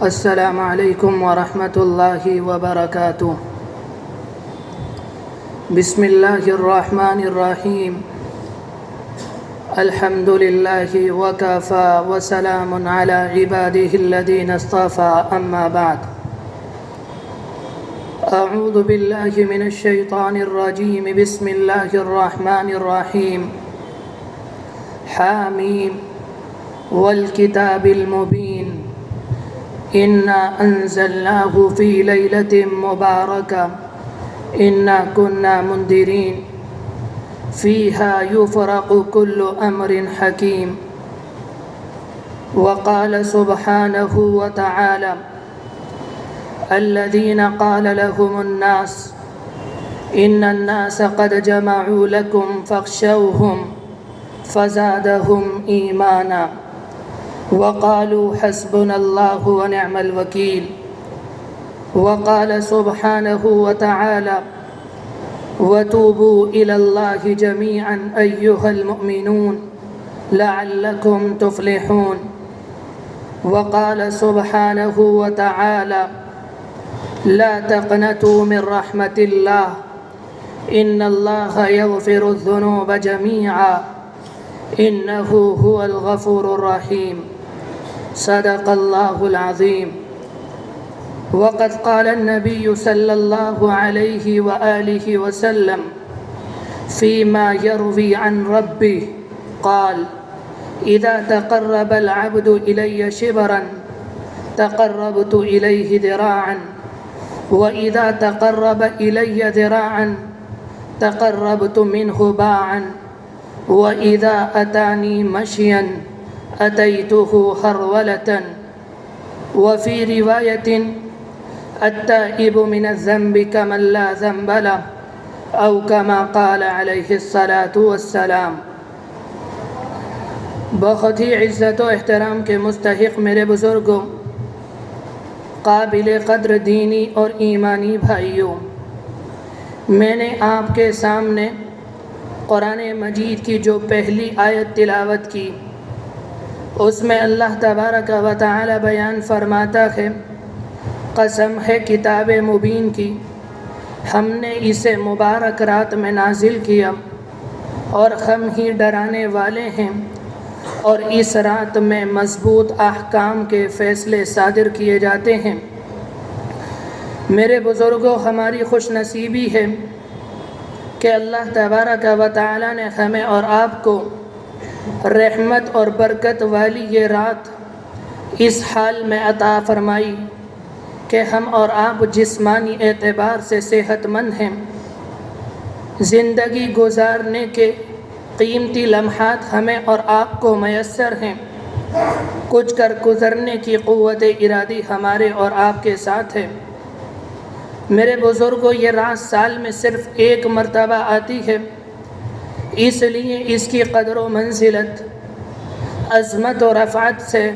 السلام علیکم ورحمۃ اللہ وبرکاتہ۔ بسم اللہ الرحمن الرحیم۔ الحمد للہ وکفی وسلام علی عبادہ الذین اصطفی، اما بعد۔ اعوذ باللہ من الشیطان الرجیم، بسم اللہ الرحمن الرحیم۔ حامیم والکتاب المبین، انا انزلناہ فی لیلۃ مبارکہ انا کنا منذرین فیہا یفرق کل امر حکیم۔ وقال سبحانہ وتعالی الذین قال لهم الناس ان الناس قد جمعوا لکم فاخشوہم فزادهم ایمانا وقالوا حسبنا اللہ ونعم الوکیل۔ وقال سبحانہ وتعالی وتوبوا إلى الله جميعا أيها المؤمنون لعلكم تفلحون۔ وقال سبحانه وتعالى لا تقنطوا من رحمة الله إن الله يغفر الذنوب جميعا إنه هو الغفور الرحيم۔ صدق الله العظيم۔ وقد قال النبي صلى الله عليه وآله وسلم فيما يروي عن ربه قال إذا تقرب العبد إلي شبرا تقربت إليه ذراعا وإذا تقرب إلي ذراعا تقربت منه باعا وإذا أتاني مشيا أتيته هرولة۔ وفي رواية التائب من الذنب كمن لا ذنب له أو كما قال عليه الصلاة والسلام۔ بہت ہی عزت و احترام کے مستحق میرے بزرگوں، قابل قدر دینی اور ایمانی بھائیوں، میں نے آپ کے سامنے قرآن مجید کی جو پہلی آیت تلاوت کی، اس میں اللہ تبارک و تعالی بیان فرماتا ہے، قسم ہے کتاب مبین کی، ہم نے اسے مبارک رات میں نازل کیا اور ہم ہی ڈرانے والے ہیں، اور اس رات میں مضبوط احکام کے فیصلے صادر کیے جاتے ہیں۔ میرے بزرگوں، ہماری خوش نصیبی ہے کہ اللہ تبارک و تعالی نے ہمیں اور آپ کو رحمت اور برکت والی یہ رات اس حال میں عطا فرمائی کہ ہم اور آپ جسمانی اعتبار سے صحت مند ہیں، زندگی گزارنے کے قیمتی لمحات ہمیں اور آپ کو میسر ہیں، کچھ کر گزرنے کی قوت ارادی ہمارے اور آپ کے ساتھ ہے۔ میرے بزرگوں، یہ رات سال میں صرف ایک مرتبہ آتی ہے، اس لیے اس کی قدر و منزلت، عظمت و رفعت سے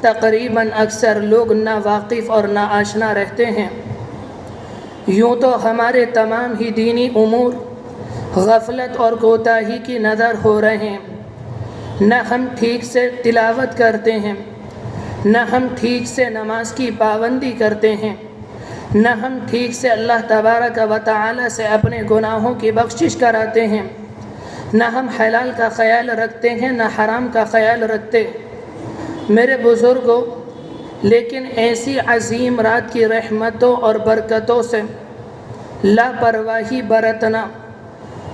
تقریباً اکثر لوگ نا واقف اور نا آشنا رہتے ہیں۔ یوں تو ہمارے تمام ہی دینی امور غفلت اور کوتاہی کی نظر ہو رہے ہیں، نہ ہم ٹھیک سے تلاوت کرتے ہیں، نہ ہم ٹھیک سے نماز کی پابندی کرتے ہیں، نہ ہم ٹھیک سے اللہ تبارک و تعالی سے اپنے گناہوں کی بخشش کراتے ہیں، نہ ہم حلال کا خیال رکھتے ہیں، نہ حرام کا خیال رکھتے۔ میرے بزرگوں، لیکن ایسی عظیم رات کی رحمتوں اور برکتوں سے لاپرواہی برتنا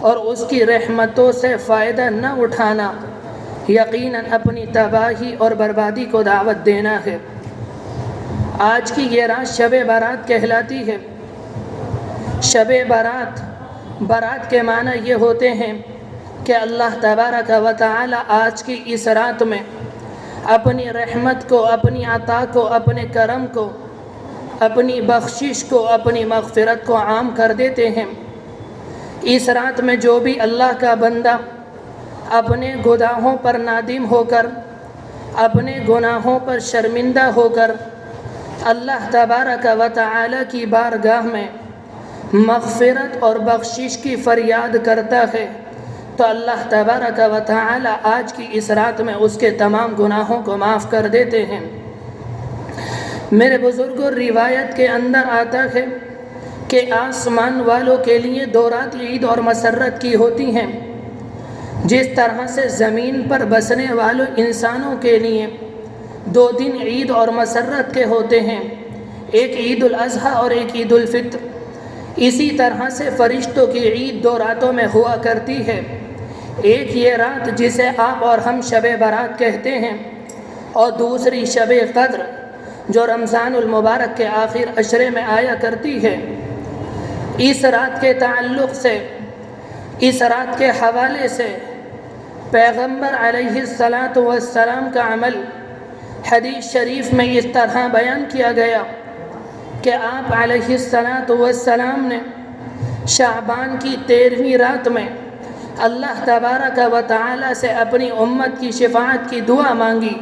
اور اس کی رحمتوں سے فائدہ نہ اٹھانا یقیناً اپنی تباہی اور بربادی کو دعوت دینا ہے۔ آج کی یہ رات شب برات کہلاتی ہے۔ شب برات، برات کے معنی یہ ہوتے ہیں کہ اللہ تبارک و تعالی آج کی اس رات میں اپنی رحمت کو، اپنی عطا کو، اپنے کرم کو، اپنی بخشش کو، اپنی مغفرت کو عام کر دیتے ہیں۔ اس رات میں جو بھی اللہ کا بندہ اپنے گناہوں پر نادم ہو کر، اپنے گناہوں پر شرمندہ ہو کر اللہ تبارک و تعالی کی بارگاہ میں مغفرت اور بخشش کی فریاد کرتا ہے تو اللہ تبارک و تعالی آج کی اس رات میں اس کے تمام گناہوں کو معاف کر دیتے ہیں۔ میرے بزرگوں، روایت کے اندر آتا ہے کہ آسمان والوں کے لیے 2 رات عید اور مسرت کی ہوتی ہیں، جس طرح سے زمین پر بسنے والوں انسانوں کے لیے 2 دن عید اور مسرت کے ہوتے ہیں، ایک عید الاضحیٰ اور ایک عید الفطر۔ اسی طرح سے فرشتوں کی عید 2 راتوں میں ہوا کرتی ہے، ایک یہ رات جسے آپ اور ہم شب برات کہتے ہیں، اور دوسری شب قدر جو رمضان المبارک کے آخر عشرے میں آیا کرتی ہے۔ اس رات کے تعلق سے، اس رات کے حوالے سے پیغمبر علیہ السلام کا عمل حدیث شریف میں اس طرح بیان کیا گیا کہ آپ علیہ السلام نے شعبان کی 13ویں رات میں اللہ تبارک و تعالی سے اپنی امت کی شفاعت کی دعا مانگی۔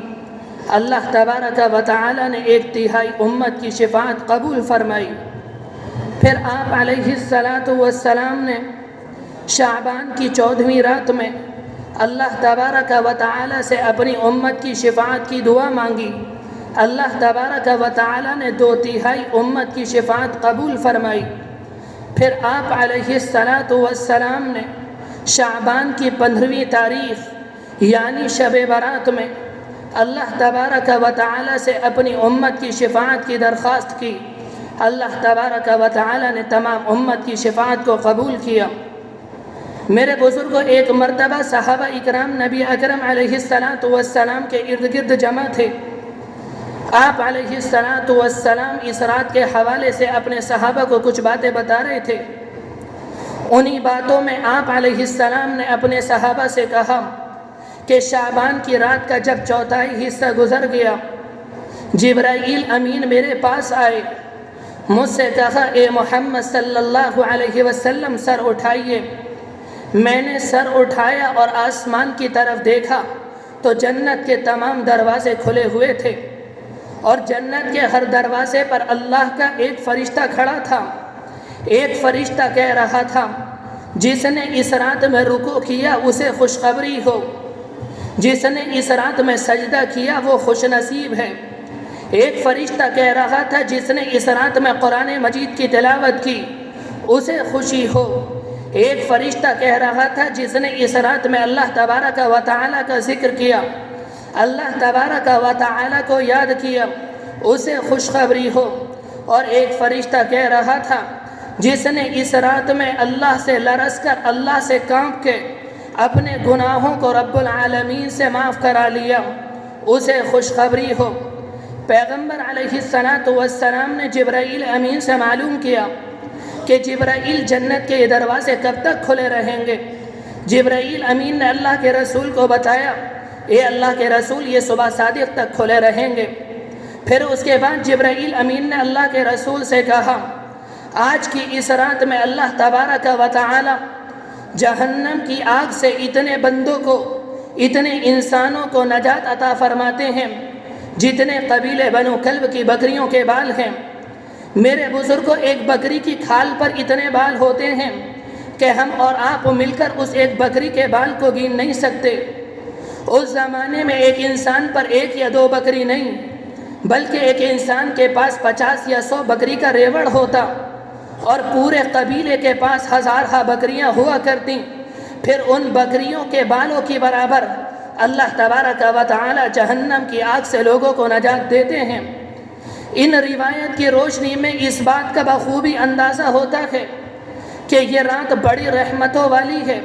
اللہ تبارک و تعالی نے 1/3 امت کی شفاعت قبول فرمائی۔ پھر آپ علیہ السلام نے شعبان کی 14ویں رات میں اللہ تبارک و تعالی سے اپنی امت کی شفاعت کی دعا مانگی۔ اللہ تبارک و تعالی نے 2/3 امت کی شفاعت قبول فرمائی۔ پھر آپ علیہ السلام نے شعبان کی 15ویں تاریخ یعنی شب برات میں اللہ تبارک و تعالی سے اپنی امت کی شفاعت کی درخواست کی۔ اللہ تبارک و تعالی نے تمام امت کی شفاعت کو قبول کیا۔ میرے بزرگوں، ایک مرتبہ صحابہ اکرام نبی اکرم علیہ السلام کے ارد گرد جمع تھے۔ آپ علیہ السلام اس رات کے حوالے سے اپنے صحابہ کو کچھ باتیں بتا رہے تھے۔ انہی باتوں میں آپ علیہ السلام نے اپنے صحابہ سے کہا کہ شعبان کی رات کا جب 1/4 حصہ گزر گیا، جبرائیل امین میرے پاس آئے، مجھ سے کہا اے محمد صلی اللہ علیہ وسلم سر اٹھائیے۔ میں نے سر اٹھایا اور آسمان کی طرف دیکھا تو جنت کے تمام دروازے کھلے ہوئے تھے، اور جنت کے ہر دروازے پر اللہ کا ایک فرشتہ کھڑا تھا۔ ایک فرشتہ کہہ رہا تھا جس نے اس رات میں رکوع کیا اسے خوشخبری ہو، جس نے اس رات میں سجدہ کیا وہ خوش نصیب ہے۔ ایک فرشتہ کہہ رہا تھا جس نے اس رات میں قرآن مجید کی تلاوت کی اسے خوشی ہو۔ ایک فرشتہ کہہ رہا تھا جس نے اس رات میں اللہ تبارک و تعالی کا ذکر کیا، اللہ تبارک و تعالی کو یاد کیا اسے خوشخبری ہو۔ اور ایک فرشتہ کہہ رہا تھا جس نے اس رات میں اللہ سے لرز کر، اللہ سے کانپ کے اپنے گناہوں کو رب العالمین سے معاف کرا لیا اسے خوشخبری ہو۔ پیغمبر علیہ السلام نے جبرائیل امین سے معلوم کیا کہ جبرائیل جنت کے دروازے کب تک کھلے رہیں گے۔ جبرائیل امین نے اللہ کے رسول کو بتایا اے اللہ کے رسول یہ صبح صادق تک کھلے رہیں گے۔ پھر اس کے بعد جبرائیل امین نے اللہ کے رسول سے کہا آج کی اس رات میں اللہ تبارک و تعالی جہنم کی آگ سے اتنے بندوں کو، اتنے انسانوں کو نجات عطا فرماتے ہیں جتنے قبیلے بنو کلب کی بکریوں کے بال ہیں۔ میرے بزرگوں، ایک بکری کی کھال پر اتنے بال ہوتے ہیں کہ ہم اور آپ مل کر اس ایک بکری کے بال کو گن نہیں سکتے۔ اس زمانے میں ایک انسان پر 1 یا 2 بکری نہیں بلکہ ایک انسان کے پاس 50 یا 100 بکری کا ریوڑ ہوتا، اور پورے قبیلے کے پاس ہزارہ بکریاں ہوا کرتی۔ پھر ان بکریوں کے بالوں کی برابر اللہ تبارک و تعالی جہنم کی آگ سے لوگوں کو نجات دیتے ہیں۔ ان روایت کی روشنی میں اس بات کا بخوبی اندازہ ہوتا ہے کہ یہ رات بڑی رحمتوں والی ہے،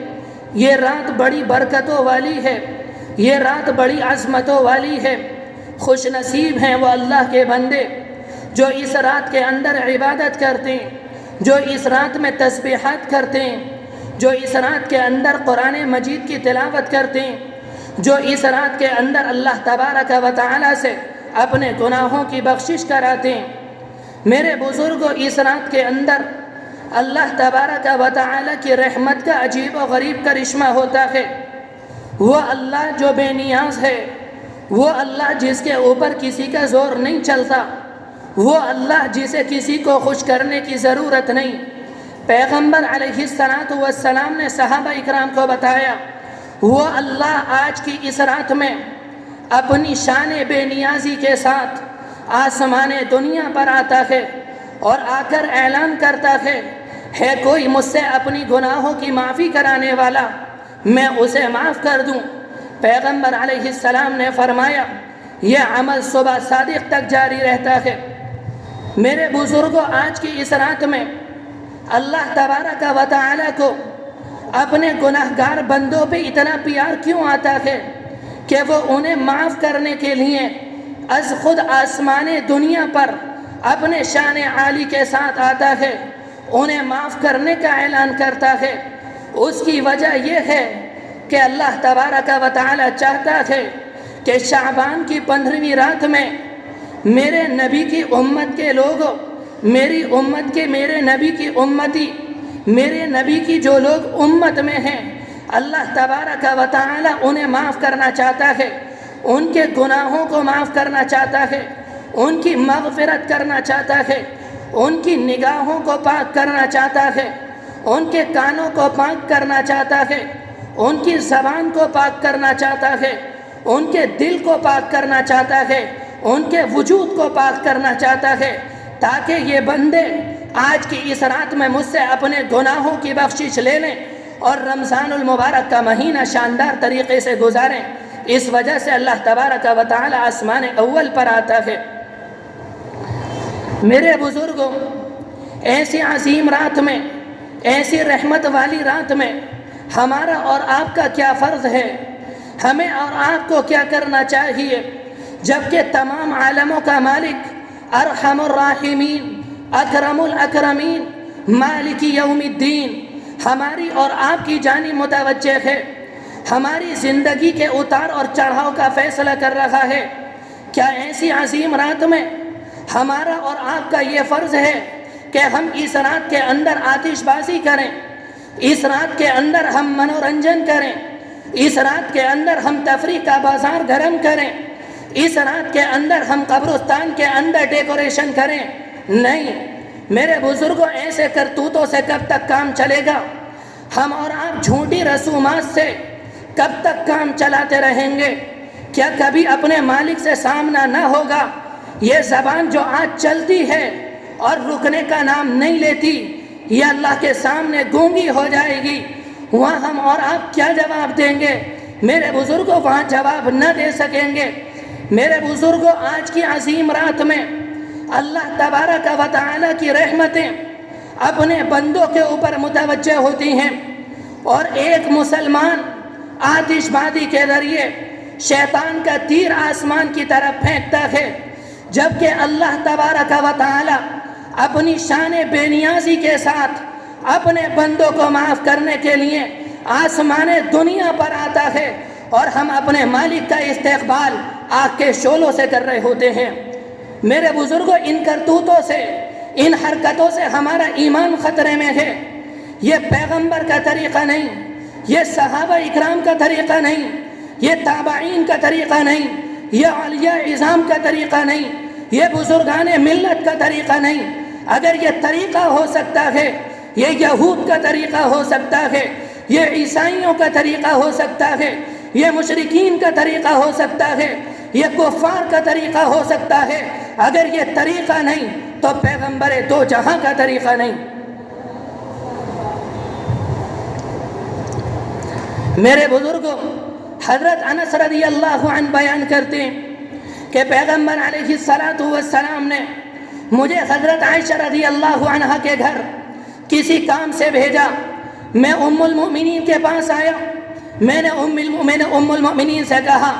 یہ رات بڑی برکتوں والی ہے، یہ رات بڑی عظمتوں والی ہے۔ خوش نصیب ہیں وہ اللہ کے بندے جو اس رات کے اندر عبادت کرتے ہیں، جو اس رات میں تسبیحات کرتے ہیں، جو اس رات کے اندر قرآن مجید کی تلاوت کرتے ہیں، جو اس رات کے اندر اللہ تبارک و تعالی سے اپنے گناہوں کی بخشش کراتے ہیں۔ میرے بزرگوں، اس رات کے اندر اللہ تبارک و تعالی کی رحمت کا عجیب و غریب کرشمہ ہوتا ہے۔ وہ اللہ جو بے نیاز ہے، وہ اللہ جس کے اوپر کسی کا زور نہیں چلتا، وہ اللہ جسے کسی کو خوش کرنے کی ضرورت نہیں۔ پیغمبر علیہ السلام نے صحابہ اکرام کو بتایا وہ اللہ آج کی اس رات میں اپنی شان بے نیازی کے ساتھ، آسمان دنیا پر آتا ہے اور آ کر اعلان کرتا ہے کوئی مجھ سے اپنی گناہوں کی معافی کرانے والا، میں اسے معاف کر دوں۔ پیغمبر علیہ السلام نے فرمایا یہ عمل صبح صادق تک جاری رہتا ہے۔ میرے بزرگوں، آج کی اس رات میں اللہ تبارک و تعالی کو اپنے گناہگار بندوں پہ اتنا پیار کیوں آتا ہے کہ وہ انہیں معاف کرنے کے لیے از خود آسمان دنیا پر اپنے شان عالی کے ساتھ آتا ہے، انہیں معاف کرنے کا اعلان کرتا ہے۔ اس کی وجہ یہ ہے کہ اللہ تبارک و تعالی چاہتا ہے کہ شعبان کی 15ویں رات میں میرے نبی کی امت کے لوگ، میری امت کے، میرے نبی کی امتی، میرے نبی کی جو لوگ امت میں ہیں، اللہ تبارک و تعالی انہیں معاف کرنا چاہتا ہے، ان کے گناہوں کو معاف کرنا چاہتا ہے، ان کی مغفرت کرنا چاہتا ہے، ان کی نگاہوں کو پاک کرنا چاہتا ہے، ان کے کانوں کو پاک کرنا چاہتا ہے، ان کی زبان کو پاک کرنا چاہتا ہے، ان کے دل کو پاک کرنا چاہتا ہے، ان کے وجود کو پاک کرنا چاہتا ہے، تاکہ یہ بندے آج کی اس رات میں مجھ سے اپنے گناہوں کی بخشش لے لیں اور رمضان المبارک کا مہینہ شاندار طریقے سے گزاریں۔ اس وجہ سے اللہ تبارک و تعالی آسمان اول پر آتا ہے۔ میرے بزرگوں، ایسی عظیم رات میں، ایسی رحمت والی رات میں ہمارا اور آپ کا کیا فرض ہے، ہمیں اور آپ کو کیا کرنا چاہیے، جبکہ تمام عالموں کا مالک، ارحم الراحمین، اکرم الاکرمین، مالک یوم الدین ہماری اور آپ کی جانب متوجہ ہے، ہماری زندگی کے اتار اور چڑھاؤ کا فیصلہ کر رہا ہے۔ کیا ایسی عظیم رات میں ہمارا اور آپ کا یہ فرض ہے کہ ہم اس رات کے اندر آتش بازی کریں، اس رات کے اندر ہم منورنجن کریں، اس رات کے اندر ہم تفریح کا بازار گرم کریں، اس رات کے اندر ہم قبرستان کے اندر ڈیکوریشن کریں؟ نہیں میرے بزرگوں، ایسے کرتوتوں سے کب تک کام چلے گا؟ ہم اور آپ جھوٹی رسومات سے کب تک کام چلاتے رہیں گے؟ کیا کبھی اپنے مالک سے سامنا نہ ہوگا؟ یہ زبان جو آج چلتی ہے اور رکنے کا نام نہیں لیتی، یہ اللہ کے سامنے گونگی ہو جائے گی۔ وہاں ہم اور آپ کیا جواب دیں گے؟ میرے بزرگوں، وہاں جواب نہ دے سکیں گے۔ میرے بزرگوں، آج کی عظیم رات میں اللہ تبارک و تعالی کی رحمتیں اپنے بندوں کے اوپر متوجہ ہوتی ہیں، اور ایک مسلمان آتش بازی کے ذریعے شیطان کا تیر آسمان کی طرف پھینکتا ہے، جبکہ اللہ تبارک و تعالی اپنی شان بے نیازی کے ساتھ اپنے بندوں کو معاف کرنے کے لیے آسمان دنیا پر آتا ہے، اور ہم اپنے مالک کا استقبال آگ کے شعلوں سے کر رہے ہوتے ہیں۔ میرے بزرگوں، ان کرتوتوں سے، ان حرکتوں سے ہمارا ایمان خطرے میں ہے۔ یہ پیغمبر کا طریقہ نہیں، یہ صحابہ اکرام کا طریقہ نہیں، یہ تابعین کا طریقہ نہیں، یہ اولیاء عظام کا طریقہ نہیں، یہ بزرگان ملت کا طریقہ نہیں۔ اگر یہ طریقہ ہو سکتا ہے، یہ یہود کا طریقہ ہو سکتا ہے، یہ عیسائیوں کا طریقہ ہو سکتا ہے، یہ مشرکین کا طریقہ ہو سکتا ہے، یہ کفار کا طریقہ ہو سکتا ہے، اگر یہ طریقہ نہیں تو پیغمبر دو جہاں کا طریقہ نہیں۔ میرے بزرگوں، حضرت انس رضی اللہ عنہ بیان کرتے ہیں کہ پیغمبر علیہ السلام نے مجھے حضرت عائشہ رضی اللہ عنہ کے گھر کسی کام سے بھیجا۔ میں ام المؤمنین کے پاس آیا، میں نے ام المؤمنین سے کہا،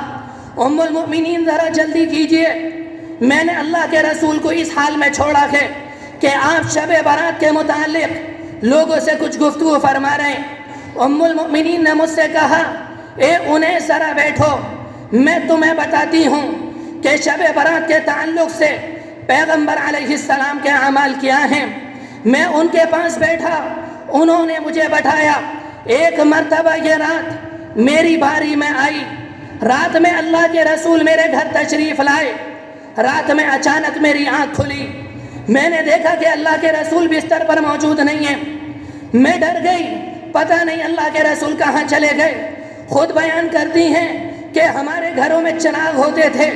ام المؤمنین ذرا جلدی کیجئے، میں نے اللہ کے رسول کو اس حال میں چھوڑا ہے کہ آپ شب برات کے متعلق لوگوں سے کچھ گفتگو فرما رہے ہیں۔ ام المؤمنین نے مجھ سے کہا، اے انیس ذرا بیٹھو، میں تمہیں بتاتی ہوں کہ شب برات کے تعلق سے پیغمبر علیہ السلام کے اعمال کیا ہیں۔ میں ان کے پاس بیٹھا، انہوں نے مجھے بتایا، ایک مرتبہ یہ رات میری باری میں آئی، رات میں اللہ کے رسول میرے گھر تشریف لائے، رات میں اچانک میری آنکھ کھلی، میں نے دیکھا کہ اللہ کے رسول بستر پر موجود نہیں ہیں۔ میں ڈر گئی، پتہ نہیں اللہ کے رسول کہاں چلے گئے۔ خود بیان کرتی ہیں کہ ہمارے گھروں میں چراغ ہوتے تھے،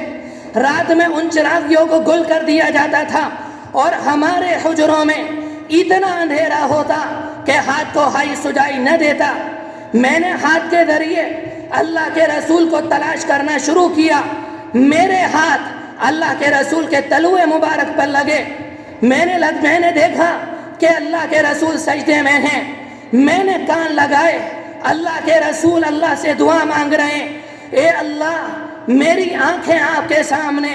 رات میں ان چراغیوں کو گل کر دیا جاتا تھا اور ہمارے حجروں میں اتنا اندھیرا ہوتا کہ ہاتھ کو ہائی سجائی نہ دیتا۔ میں نے ہاتھ کے ذریعے اللہ کے رسول کو تلاش کرنا شروع کیا، میرے ہاتھ اللہ کے رسول کے تلوے مبارک پر لگے، میں نے دیکھا کہ اللہ کے رسول سجدے میں ہیں، میں نے کان لگائے، اللہ کے رسول اللہ سے دعا مانگ رہے ہیں، اے اللہ میری آنکھیں آپ کے سامنے،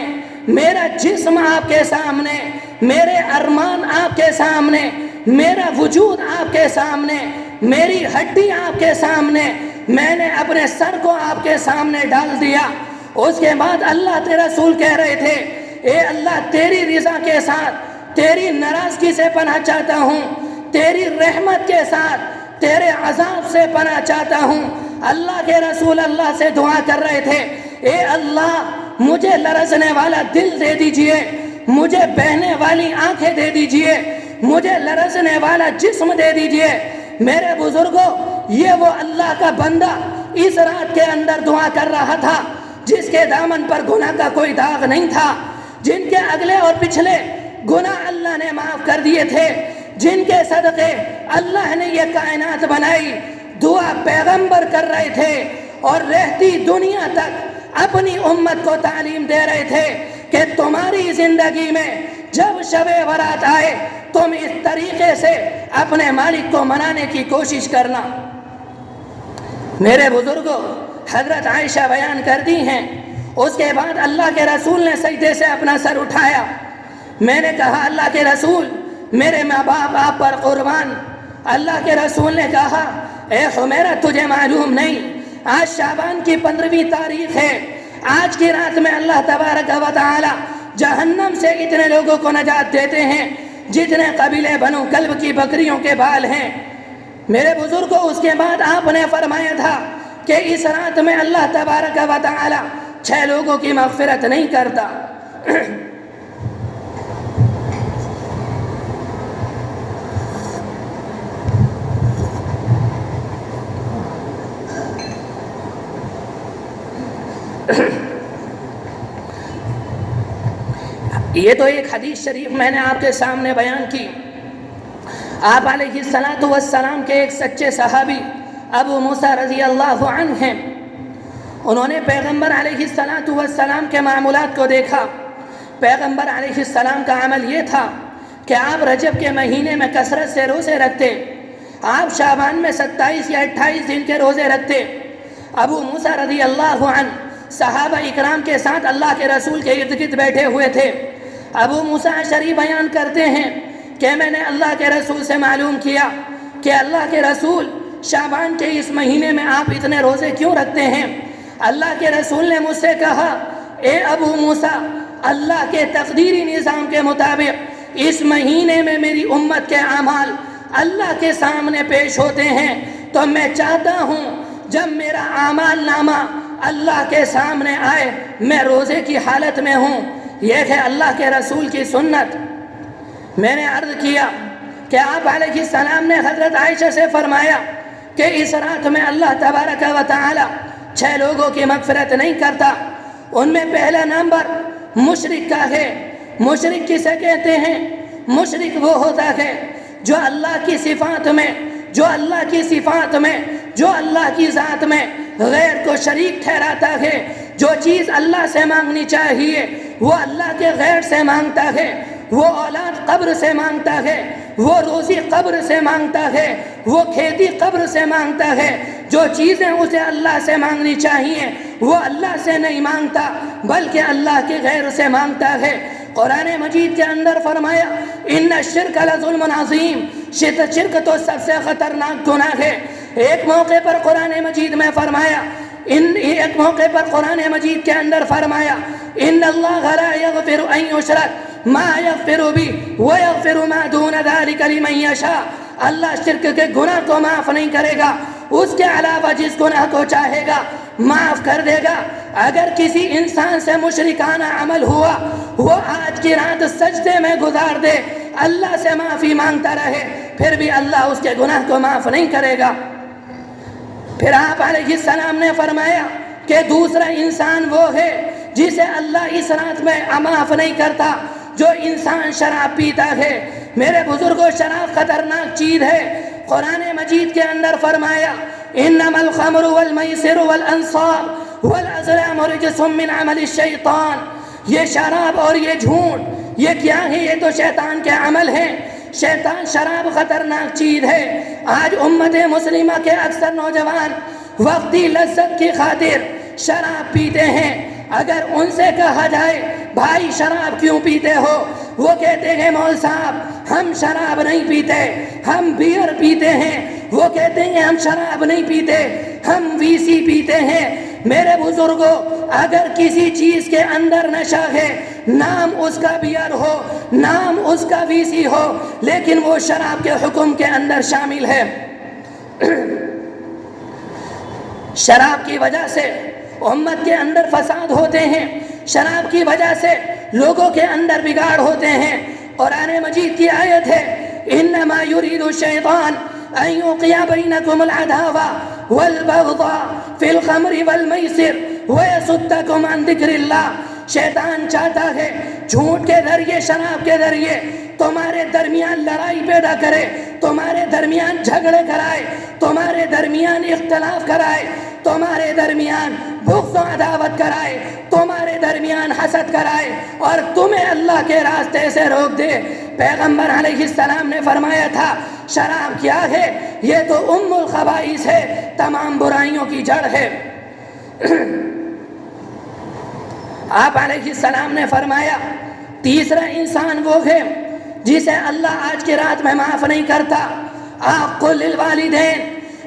میرا جسم آپ کے سامنے، میرے ارمان آپ کے سامنے، میرا وجود آپ کے سامنے، میری ہڈی آپ کے سامنے، میں نے اپنے سر کو آپ کے سامنے ڈال دیا۔ اس کے بعد اللہ کے رسول کہہ رہے تھے، اے اللہ تیری رضا کے ساتھ تیری ناراضگی سے پناہ چاہتا ہوں، تیری رحمت کے ساتھ تیرے عذاب سے پناہ چاہتا ہوں۔ اللہ کے رسول اللہ سے دعا کر رہے تھے، اے اللہ مجھے لرزنے والا دل دے دیجئے، مجھے بہنے والی آنکھیں دے دیجئے، مجھے لرزنے والا جسم دے دیجئے۔ میرے بزرگوں، یہ وہ اللہ کا بندہ اس رات کے اندر دعا کر رہا تھا جس کے دامن پر گناہ کا کوئی داغ نہیں تھا، جن کے اگلے اور پچھلے گناہ اللہ نے معاف کر دیے تھے، جن کے صدقے اللہ نے یہ کائنات بنائی۔ دعا پیغمبر کر رہے تھے اور رہتی دنیا تک اپنی امت کو تعلیم دے رہے تھے کہ تمہاری زندگی میں جب شب برات آئے تم اس طریقے سے اپنے مالک کو منانے کی کوشش کرنا۔ میرے بزرگوں، حضرت عائشہ بیان کرتی ہیں، اس کے بعد اللہ کے رسول نے سجدے سے اپنا سر اٹھایا، میں نے کہا اللہ کے رسول میرے ماں باپ آپ پر قربان۔ اللہ کے رسول نے کہا، اے حمیرہ تجھے معلوم نہیں آج شعبان کی 15ویں تاریخ ہے، آج کی رات میں اللہ تبارک و تعالی جہنم سے اتنے لوگوں کو نجات دیتے ہیں جتنے قبیلے بنو کلب کی بکریوں کے بال ہیں۔ میرے بزرگوں، اس کے بعد آپ نے فرمایا تھا کہ اس رات میں اللہ تبارک و تعالی 6 لوگوں کی مغفرت نہیں کرتا۔ یہ تو ایک حدیث شریف میں نے آپ کے سامنے بیان کی۔ آپ علیہ السلام کے ایک سچے صحابی ابو موسیٰ رضی اللہ عنہ ہیں، انہوں نے پیغمبر علیہ السلام کے معمولات کو دیکھا۔ پیغمبر علیہ السلام کا عمل یہ تھا کہ آپ رجب کے مہینے میں کثرت سے روزے رکھتے، آپ شعبان میں 27 یا 28 دن کے روزے رکھتے۔ ابو موسیٰ رضی اللہ عنہ صحابہ اکرام کے ساتھ اللہ کے رسول کے ارد گرد بیٹھے ہوئے تھے۔ ابو موسیٰ اشعری بیان کرتے ہیں کہ میں نے اللہ کے رسول سے معلوم کیا کہ اللہ کے رسول شعبان کے اس مہینے میں آپ اتنے روزے کیوں رکھتے ہیں؟ اللہ کے رسول نے مجھ سے کہا، اے ابو موسیٰ، اللہ کے تقدیری نظام کے مطابق اس مہینے میں میری امت کے اعمال اللہ کے سامنے پیش ہوتے ہیں، تو میں چاہتا ہوں جب میرا اعمال نامہ اللہ کے سامنے آئے میں روزے کی حالت میں ہوں۔ یہ ہے اللہ کے رسول کی سنت۔ میں نے عرض کیا کہ آپ علیہ السلام نے حضرت عائشہ سے فرمایا کہ اس رات میں اللہ تبارک و تعالی 6 لوگوں کی مغفرت نہیں کرتا۔ ان میں پہلا نمبر مشرک کا ہے۔ مشرک کسے کہتے ہیں؟ مشرک وہ ہوتا ہے جو اللہ کی صفات میں، جو اللہ کی صفات میں، جو اللہ کی ذات میں غیر کو شریک ٹھہراتا ہے۔ جو چیز اللہ سے مانگنی چاہیے وہ اللہ کے غیر سے مانگتا ہے، وہ اولاد قبر سے مانگتا ہے، وہ روزی قبر سے مانگتا ہے، وہ کھیتی قبر سے مانگتا ہے۔ جو چیزیں اسے اللہ سے مانگنی چاہیے وہ اللہ سے نہیں مانگتا بلکہ اللہ کے غیر سے مانگتا ہے۔ قرآن مجید کے اندر فرمایا، ان الشرک لظلم عظیم، شرک تو سب سے خطرناک گناہ ہے۔ ایک موقع پر قرآن مجید میں فرمایا، ایک موقع پر قرآن مجید کے اندر فرمایا، ان اللہ لا یغفر ان یشرک ما یغفر بھی ویغفر ما دون ذلک لمن یشاء۔ اللہ شرک کے گناہ کو معاف نہیں کرے گا، اس کے علاوہ جس گناہ کو چاہے گا معاف کر دے گا۔ اگر کسی انسان سے مشرکانہ عمل ہوا، وہ آج کی رات سجدے میں گزار دے، اللہ سے معافی مانگتا رہے، پھر بھی اللہ اس کے گناہ کو معاف نہیں کرے گا۔ پھر آپ علیہ السلام نے فرمایا کہ دوسرا انسان وہ ہے جسے اللہ اس رات میں معاف نہیں کرتا جو انسان شراب پیتا ہے۔ میرے بزرگوں، شراب خطرناک چیز ہے۔ قرآن مجید کے اندر فرمایا انما الخمر والمیسر والانصاب والازلام رجس من عمل الشیطان، یہ شراب اور یہ جھوٹ یہ کیا ہے؟ یہ تو شیطان کے عمل ہیں۔ شیطان، شراب خطرناک چیز ہے۔ آج امت مسلمہ کے اکثر نوجوان وقتی لذت کی خاطر شراب پیتے ہیں۔ اگر ان سے کہا جائے بھائی شراب کیوں پیتے ہو، وہ کہتے ہیں مول صاحب ہم شراب نہیں پیتے، ہم بیئر پیتے ہیں۔ وہ کہتے ہیں ہم شراب نہیں پیتے، ہم ویسی پیتے ہیں۔ میرے بزرگوں، اگر کسی چیز کے اندر نشہ ہے، نام اس کا بیئر ہو، نام اس کا ویسی ہو، لیکن وہ شراب کے حکم کے اندر شامل ہے۔ شراب کی وجہ سے امت کے اندر فساد ہوتے ہیں، شراب کی وجہ سے لوگوں کے اندر بگاڑ ہوتے ہیں۔ قرآن مجید کی آیت ہے انما یرید الشیطان ان یوقع بینکم العداوہ والبغضاء فی الخمر والمیسر ویصدکم عن ذکر اللہ۔ شیطان چاہتا ہے جھوٹ کے ذریعے، شراب کے ذریعے تمہارے درمیان لڑائی پیدا کرے، تمہارے درمیان جھگڑے کرائے، تمہارے درمیان اختلاف کرائے، تمہارے درمیان بغض و عداوت کرائے، تمہارے درمیان حسد کرائے، اور تمہیں اللہ کے راستے سے روک دے۔ پیغمبر علیہ السلام نے فرمایا تھا شراب کیا ہے؟ یہ تو ام الخبائث ہے، تمام برائیوں کی جڑ ہے۔ آپ علیہ السلام نے فرمایا تیسرا انسان وہ ہے جسے اللہ آج کی رات میں معاف نہیں کرتا۔ عاق للوالدین،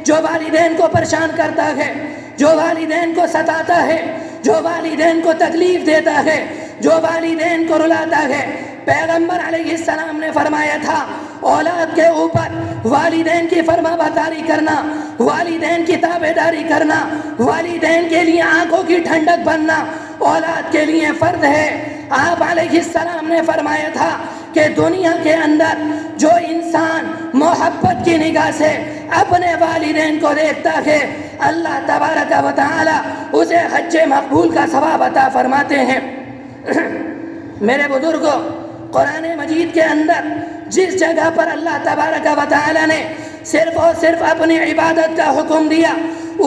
جو والدین کو پریشان کرتا ہے، جو والدین کو ستاتا ہے، جو والدین کو تکلیف دیتا ہے، جو والدین کو رلاتا ہے۔ پیغمبر علیہ السلام نے فرمایا تھا اولاد کے اوپر والدین کی فرما برداری کرنا، والدین کی تابعداری کرنا، والدین کے لیے آنکھوں کی ٹھنڈک بننا اولاد کے لیے فرض ہے۔ آپ علیہ السلام نے فرمایا تھا کہ دنیا کے اندر جو انسان محبت کی نگاہ سے اپنے والدین کو دیکھتا ہے، اللہ تبارک و تعالی اسے حج مقبول کا ثواب عطا فرماتے ہیں۔ میرے بزرگوں، قرآن مجید کے اندر جس جگہ پر اللہ تبارک و تعالی نے صرف اور صرف اپنی عبادت کا حکم دیا،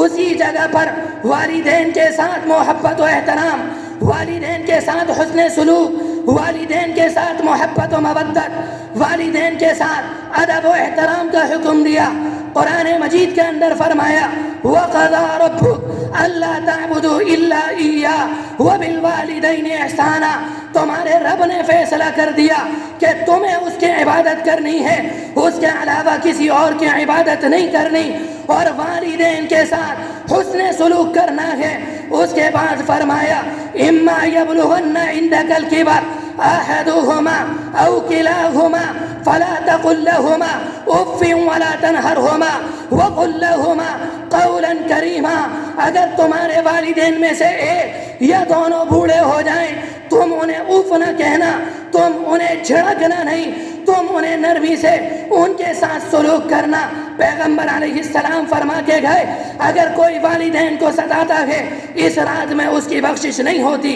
اسی جگہ پر والدین کے ساتھ محبت و احترام، والدین کے ساتھ حسن سلوک، والدین کے ساتھ محبت و مودت، والدین کے ساتھ ادب و احترام کا حکم دیا۔ قرآن مجید کے اندر فرمایا وَقَضَىٰ رَبُّكَ أَلَّا تَعْبُدُوا إِلَّا إِيَّاهُ وَبِالْوَالِدَيْنِ إِحْسَانًا۔ تمہارے رب نے فیصلہ کر دیا کہ تمہیں اس کی عبادت کرنی ہے، اس کے علاوہ کسی اور کی عبادت نہیں کرنی، اور والدین کے ساتھ حسن سلوک کرنا ہے۔ اس کے بعد فرمایا اِمَّا يَبْلُغَنَّ عِندَكَ الْكِبَرَ أَحَدُهُمَا أَوْ كِلَاهُمَا فَلَا تَقُل لَّهُمَا أُفٍّ وَلَا تَنْهَرْهُمَا وَقُل لَّهُمَا قَوْلًا كَرِيمًا۔ اگر تمہارے والدین میں سے ایک یا دونوں بوڑھے ہو جائیں، تم انہیں اف نہ کہنا، تم انہیں جھڑکنا نہیں، تم انہیں نرمی سے ان کے ساتھ سلوک کرنا۔ پیغمبر علیہ السلام فرما کے گئے اگر کوئی والدین کو ستاتا ہے، اس رات میں اس کی بخشش نہیں ہوتی۔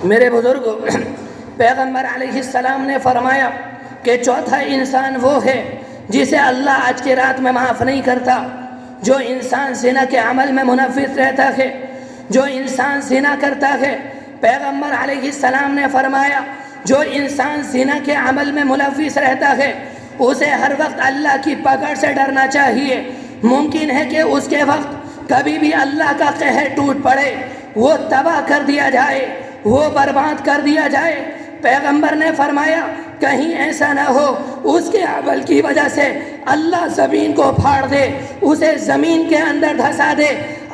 میرے بزرگوں، پیغمبر علیہ السلام نے فرمایا کہ چوتھا انسان وہ ہے جسے اللہ آج کی رات میں معاف نہیں کرتا، جو انسان زنا کے عمل میں منفذ رہتا ہے، جو انسان زنا کرتا ہے۔ پیغمبر علیہ السلام نے فرمایا جو انسان زنا کے عمل میں ملوث رہتا ہے اسے ہر وقت اللہ کی پکڑ سے ڈرنا چاہیے۔ ممکن ہے کہ اس کے وقت کبھی بھی اللہ کا قہر ٹوٹ پڑے، وہ تباہ کر دیا جائے، وہ برباد کر دیا جائے۔ پیغمبر نے فرمایا کہیں ایسا نہ ہو اس کے عمل کی وجہ سے اللہ زمین کو پھاڑ دے، اسے زمین کے اندر دھسا دے۔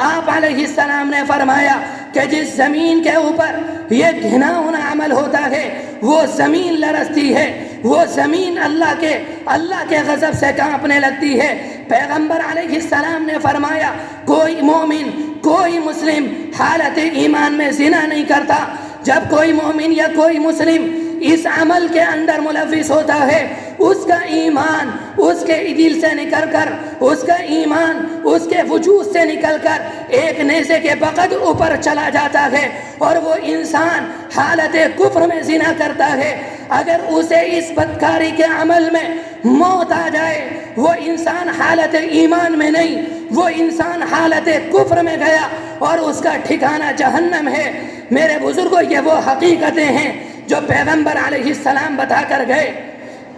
آپ علیہ السلام نے فرمایا کہ جس زمین کے اوپر یہ گھناؤنا عمل ہوتا ہے وہ زمین لرزتی ہے، وہ زمین اللہ کے غضب سے کانپنے لگتی ہے۔ پیغمبر علیہ السلام نے فرمایا کوئی مومن کوئی مسلم حالت ایمان میں زنا نہیں کرتا. جب کوئی مومن یا کوئی مسلم اس عمل کے اندر ملوث ہوتا ہے اس کا ایمان اس کے دل سے نکل کر اس کا ایمان اس کے وجود سے نکل کر ایک نیزے کے بقد اوپر چلا جاتا ہے اور وہ انسان حالت کفر میں زنا کرتا ہے. اگر اسے اس بدکاری کے عمل میں موت آ جائے وہ انسان حالت ایمان میں نہیں, وہ انسان حالت کفر میں گیا اور اس کا ٹھکانہ جہنم ہے. میرے بزرگوں یہ وہ حقیقتیں ہیں جو پیغمبر علیہ السلام بتا کر گئے.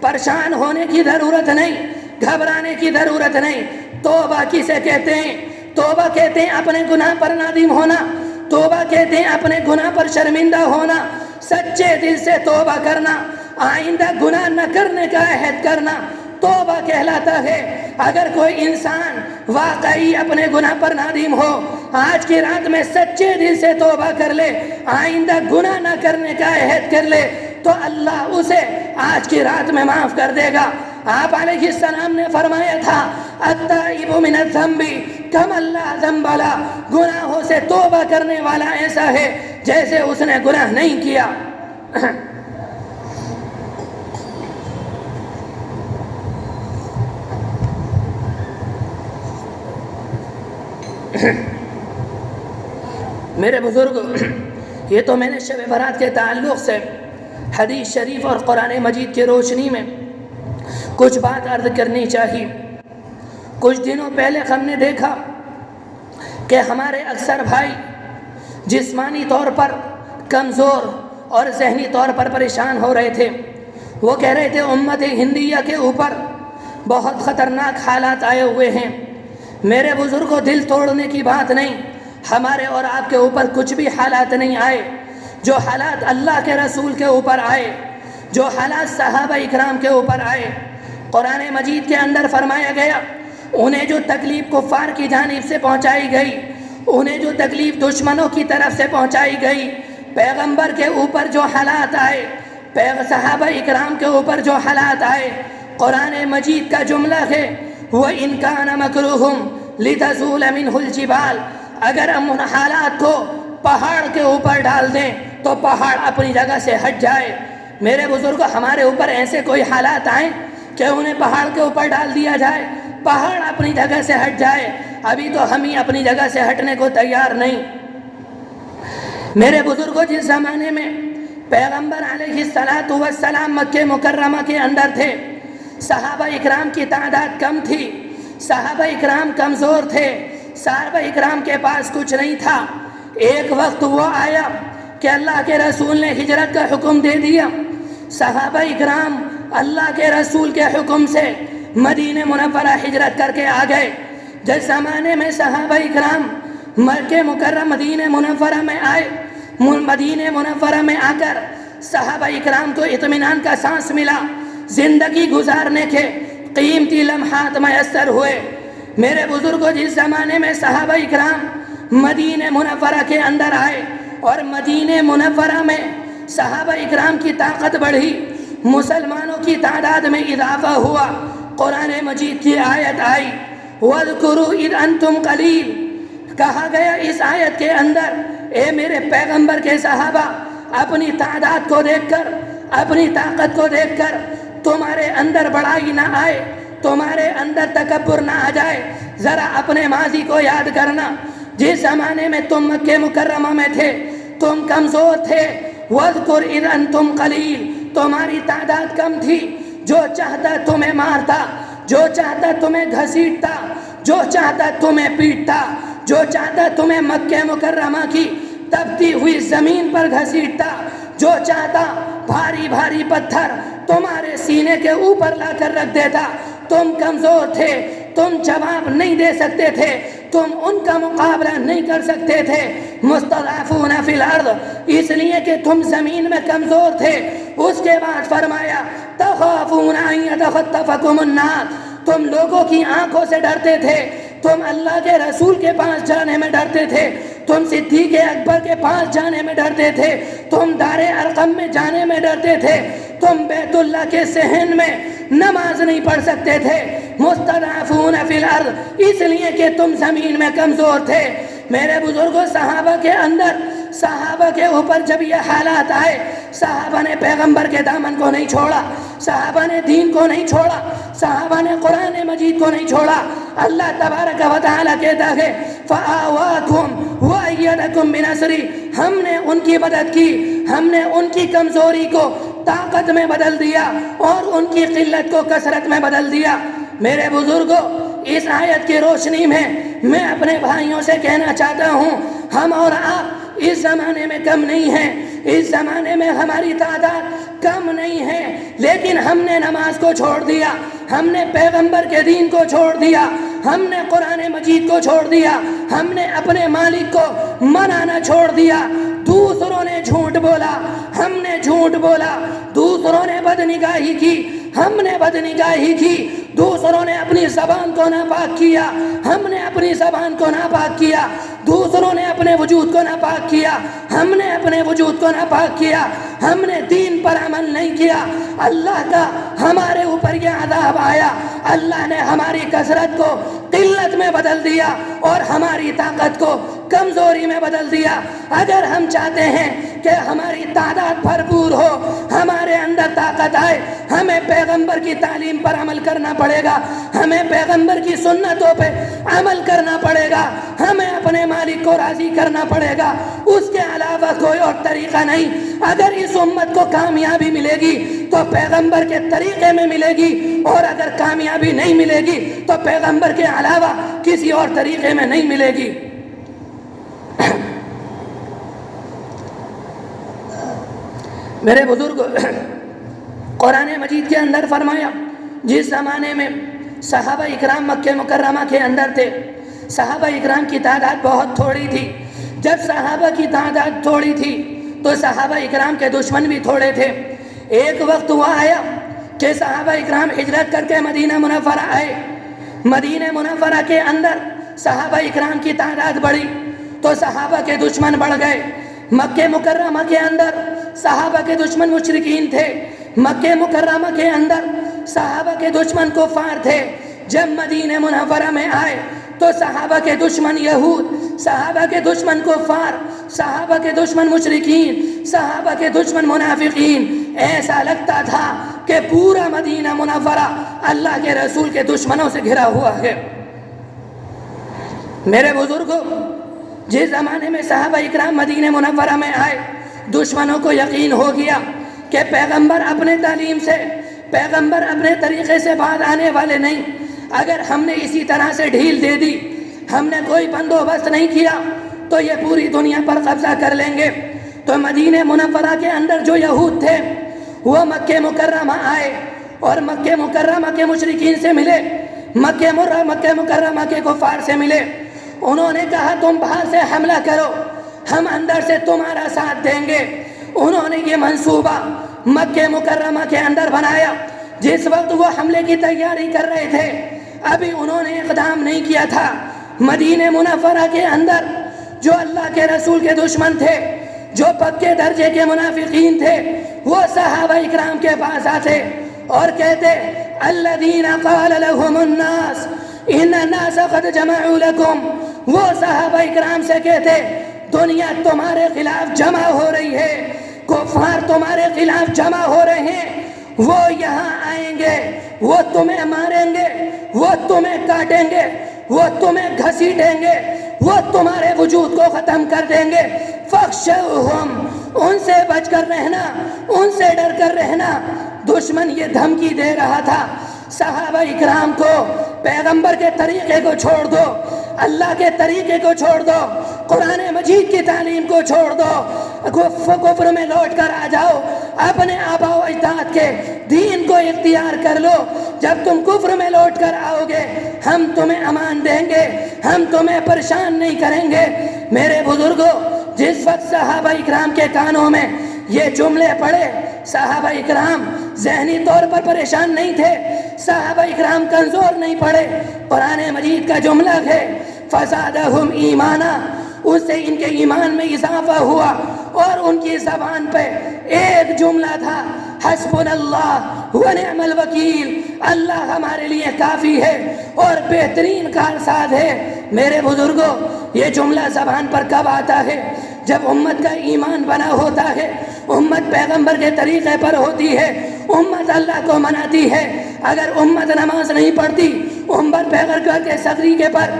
پریشان ہونے کی ضرورت نہیں, گھبرانے کی ضرورت نہیں. توبہ کسے کہتے ہیں؟ توبہ کہتے ہیں اپنے گناہ پر نادم ہونا, توبہ کہتے ہیں اپنے گناہ پر شرمندہ ہونا, سچے دل سے توبہ کرنا, آئندہ گناہ نہ کرنے کا عہد کرنا توبہ کہلاتا ہے. اگر کوئی انسان واقعی اپنے گناہ پر نادم ہو, آج کی رات میں سچے دل سے توبہ کر لے, آئندہ گناہ نہ کرنے کا عہد کر لے تو اللہ اسے آج کی رات میں معاف کر دے گا. آپ علیہ السلام نے فرمایا تھا التائب من الذنب کمن لا ذنب لہ, گناہوں سے توبہ کرنے والا ایسا ہے جیسے اس نے گناہ نہیں کیا. میرے بزرگ, یہ تو میں نے شب برات کے تعلق سے حدیث شریف اور قرآن مجید کی روشنی میں کچھ بات عرض کرنی چاہیے. کچھ دنوں پہلے ہم نے دیکھا کہ ہمارے اکثر بھائی جسمانی طور پر کمزور اور ذہنی طور پر پریشان ہو رہے تھے. وہ کہہ رہے تھے امت ہندیہ کے اوپر بہت خطرناک حالات آئے ہوئے ہیں. میرے بزرگوں, دل توڑنے کی بات نہیں, ہمارے اور آپ کے اوپر کچھ بھی حالات نہیں آئے. جو حالات اللہ کے رسول کے اوپر آئے, جو حالات صحابہ اکرام کے اوپر آئے, قرآن مجید کے اندر فرمایا گیا انہیں جو تکلیف کفار کی جانب سے پہنچائی گئی, انہیں جو تکلیف دشمنوں کی طرف سے پہنچائی گئی, پیغمبر کے اوپر جو حالات آئے, صحابہ اکرام کے اوپر جو حالات آئے, قرآن مجید کا جملہ ہے وَإِنْ كَانَ مَكْرُهُمْ لِتَزُولَ مِنْهُ الْجِبَالُ, اگر ہم ان حالات کو پہاڑ کے اوپر ڈال دیں تو پہاڑ اپنی جگہ سے ہٹ جائے. میرے بزرگوں, ہمارے اوپر ایسے کوئی حالات آئیں کہ انہیں پہاڑ کے اوپر ڈال دیا جائے, پہاڑ اپنی جگہ سے ہٹ جائے؟ ابھی تو ہم ہی اپنی جگہ سے ہٹنے کو تیار نہیں. میرے بزرگوں, جس زمانے میں پیغمبر علیہ السلام مکہ مکرمہ کے اندر تھے, صحابہ اکرام کی تعداد کم تھی, صحابہ اکرام کمزور تھے, صحابہ اکرام کے پاس کچھ نہیں تھا. ایک وقت وہ آیا کہ اللہ کے رسول نے ہجرت کا حکم دے دیا. صحابہ اکرام اللہ کے رسول کے حکم سے مدینہ منورہ ہجرت کر کے آ گئے. جس زمانے میں صحابہ اکرام مکہ مکرمہ مدینہ منورہ میں آئے, مدینہ منورہ میں آ کر صحابہ اکرام کو اطمینان کا سانس ملا, زندگی گزارنے کے قیمتی لمحات میسر ہوئے. میرے بزرگوں, جس زمانے میں صحابہ اکرام مدینہ منورہ کے اندر آئے اور مدینہ منورہ میں صحابہ اکرام کی طاقت بڑھی, مسلمانوں کی تعداد میں اضافہ ہوا, قرآن مجید کی آیت آئی وَاذْكُرُوا إِذْ أَنْتُمْ قَلِيلٌ. کہا گیا اس آیت کے اندر اے میرے پیغمبر کے صحابہ, اپنی تعداد کو دیکھ کر, اپنی طاقت کو دیکھ کر تمہارے اندر بڑائی نہ آئے, تمہارے اندر تکبر نہ آ جائے. ذرا اپنے ماضی کو یاد کرنا, جس زمانے میں تم مکہ مکرمہ میں تھے تم کمزور تھے. وَاذْكُرْ إِذْ أَنْتُمْ قَلِيلٌ, تمہاری تعداد کم تھی, جو چاہتا تمہیں مارتا, جو چاہتا تمہیں گھسیٹتا, جو چاہتا تمہیں پیٹتا, جو چاہتا تمہیں مکہ مکرمہ کی تپتی ہوئی زمین پر گھسیٹتا, جو چاہتا بھاری بھاری پتھر تمہارے سینے کے اوپر لا کر رکھ دیتا. تم کمزور تھے, تم جواب نہیں دے سکتے تھے, تم ان کا مقابلہ نہیں کر سکتے تھے. مستضعفون فی الارض, اس لیے کہ تم زمین میں کمزور تھے. اس کے بعد فرمایا تخافون ان یتخطفکم الناس, تم لوگوں کی آنکھوں سے ڈرتے تھے, تم اللہ کے رسول کے پاس جانے میں ڈرتے تھے, تم صدیق اکبر کے پاس جانے میں ڈرتے تھے, تم دار ارقم میں جانے میں ڈرتے تھے, تم بیت اللہ کے صحن میں نماز نہیں پڑھ سکتے تھے. مستضعفون فی الارض، اس لیے کہ تم زمین میں کمزور تھے۔ میرے بزرگوں، صحابہ کے اوپر جب یہ حالات آئے، صحابہ نے پیغمبر کے دامن کو نہیں چھوڑا، صحابہ نے دین کو نہیں چھوڑا، صحابہ نے قرآن مجید کو نہیں چھوڑا۔ اللہ تبارک و تعالیٰ کہتا ہے فَآوَاكُمْ وَأَيَّدَكُمْ بِنَصْرِهِ، ہم نے ان کی مدد کی، ہم نے ان کی کمزوری کو طاقت میں بدل دیا اور ان کی قلت کو کثرت میں بدل دیا۔ میرے بزرگوں، اس آیت کی روشنی میں میں اپنے بھائیوں سے کہنا چاہتا ہوں، ہم اور آپ اس زمانے میں کم نہیں ہیں، اس زمانے میں ہماری تعداد کم نہیں ہے، لیکن ہم نے نماز کو چھوڑ دیا، ہم نے پیغمبر کے دین کو چھوڑ دیا، ہم نے قرآن مجید کو چھوڑ دیا، ہم نے اپنے مالک کو منانا چھوڑ دیا۔ دوسروں نے جھوٹ بولا، ہم نے جھوٹ بولا، دوسروں نے بدنگاہی کی، ہم نے بدنگاہی کی، دوسروں نے اپنی زبان کو ناپاک کیا، ہم نے اپنی زبان کو ناپاک کیا، دوسروں نے اپنے وجود کو ناپاک کیا، ہم نے اپنے وجود کو ناپاک کیا، ہم نے دین پر عمل نہیں کیا۔ اللہ کا ہمارے اوپر یہ عذاب آیا، اللہ نے ہماری کثرت کو قلت میں بدل دیا اور ہماری طاقت کو کمزوری میں بدل دیا۔ اگر ہم چاہتے ہیں کہ ہماری تعداد بھرپور ہو، ہمارے اندر طاقت آئے، ہمیں پیغمبر کی تعلیم پر عمل کرنا پڑے گا، ہمیں پیغمبر کی سنتوں پہ عمل کرنا پڑے گا، ہمیں اپنے مالک کو راضی کرنا پڑے گا، اس کے علاوہ کوئی اور طریقہ نہیں۔ اگر اس امت کو کامیابی ملے گی تو پیغمبر کے طریقے میں ملے گی، اور اگر کامیابی نہیں ملے گی تو پیغمبر کے علاوہ کسی اور طریقے میں نہیں ملے گی۔ میرے بزرگ، قرآن مجید کے اندر فرمایا، جس زمانے میں صحابہ اکرام مکہ مکرمہ کے اندر تھے، صحابہ اکرام کی تعداد بہت تھوڑی تھی۔ جب صحابہ کی تعداد تھوڑی تھی تو صحابہ اکرام کے دشمن بھی تھوڑے تھے۔ ایک وقت وہ آیا کہ صحابہ اکرام ہجرت کر کے مدینہ منورہ آئے۔ مدینہ منورہ کے اندر صحابہ اکرام کی تعداد بڑھی تو صحابہ کے دشمن بڑھ گئے۔ مکہ مکرمہ کے اندر صحابہ کے دشمن مشرکین تھے، مکہ مکرمہ کے اندر صحابہ کے دشمن کفار تھے۔ جب مدینہ منورہ میں آئے تو صحابہ کے دشمن یہود، صحابہ کے دشمن کفار، صحابہ کے دشمن مشرکین، صحابہ کے دشمن منافقین، ایسا لگتا تھا کہ پورا مدینہ منورہ اللہ کے رسول کے دشمنوں سے گھرا ہوا ہے۔ میرے بزرگوں، جس زمانے میں صحابہ اکرام مدینہ منورہ میں آئے، دشمنوں کو یقین ہو گیا کہ پیغمبر اپنے تعلیم سے، پیغمبر اپنے طریقے سے بعد آنے والے نہیں۔ اگر ہم نے اسی طرح سے ڈھیل دے دی، ہم نے کوئی بندوبست نہیں کیا تو یہ پوری دنیا پر قبضہ کر لیں گے۔ تو مدینہ منورہ کے اندر جو یہود تھے وہ مکہ مکرمہ آئے اور مکہ مکرمہ کے مشرکین سے ملے، مکہ مکرمہ کے کفار سے ملے۔ انہوں نے کہا تم باہر سے حملہ کرو، ہم اندر سے تمہارا ساتھ دیں گے۔ انہوں نے یہ منصوبہ مکہ مکرمہ کے اندر بنایا۔ جس وقت وہ حملے کی تیاری کر رہے تھے، ابھی انہوں نے اقدام نہیں کیا تھا، مدینہ منورہ کے اندر جو اللہ کے رسول کے دشمن تھے، جو پکے درجے کے منافقین تھے، وہ صحابہ اکرام کے پاس آتے اور کہتے الذین قال لهم الناس ان الناس قد جمعوا لكم۔ وہ صحابہ اکرام سے کہتے دنیا تمہارے خلاف جمع ہو رہی ہے، کفار تمہارے خلاف جمع ہو رہے ہیں، وہ یہاں آئیں گے، وہ تمہیں ماریں گے، وہ تمہیں کاٹیں گے، وہ تمہیں گھسیٹیں گے، وہ تمہارے وجود کو ختم کر دیں گے۔ فخشوہم، ان سے بچ کر رہنا، ان سے ڈر کر رہنا۔ دشمن یہ دھمکی دے رہا تھا صحابہ اکرام کو، پیغمبر کے طریقے کو چھوڑ دو، اللہ کے طریقے کو چھوڑ دو، قرآن مجید کی تعلیم کو چھوڑ دو، کفر میں لوٹ کر آ جاؤ، اپنے آبا و اجداد کے دین کو اختیار کر لو۔ جب تم کفر میں لوٹ کر آؤ گے ہم تمہیں امان دیں گے، ہم تمہیں پریشان نہیں کریں گے۔ میرے بزرگوں، جس وقت صحابہ اکرام کے کانوں میں یہ جملے پڑے، صحابہ اکرام ذہنی طور پر پریشان نہیں تھے، صحابہ اکرام کمزور نہیں پڑے۔ قرآن مجید کا جملہ ہے فزادہم ایمانا، اس سے ان کے ایمان میں اضافہ ہوا اور ان کی زبان پہ ایک جملہ تھا حسبنا اللہ و نعم الوکیل، اللہ ہمارے لیے کافی ہے اور بہترین کارساز ہے۔ میرے بزرگوں، یہ جملہ زبان پر کب آتا ہے؟ جب امت کا ایمان بنا ہوتا ہے، امت پیغمبر کے طریقے پر ہوتی ہے، امت اللہ کو مناتی ہے۔ اگر امت نماز نہیں پڑھتی، امت پیغمبر کے طریقے پر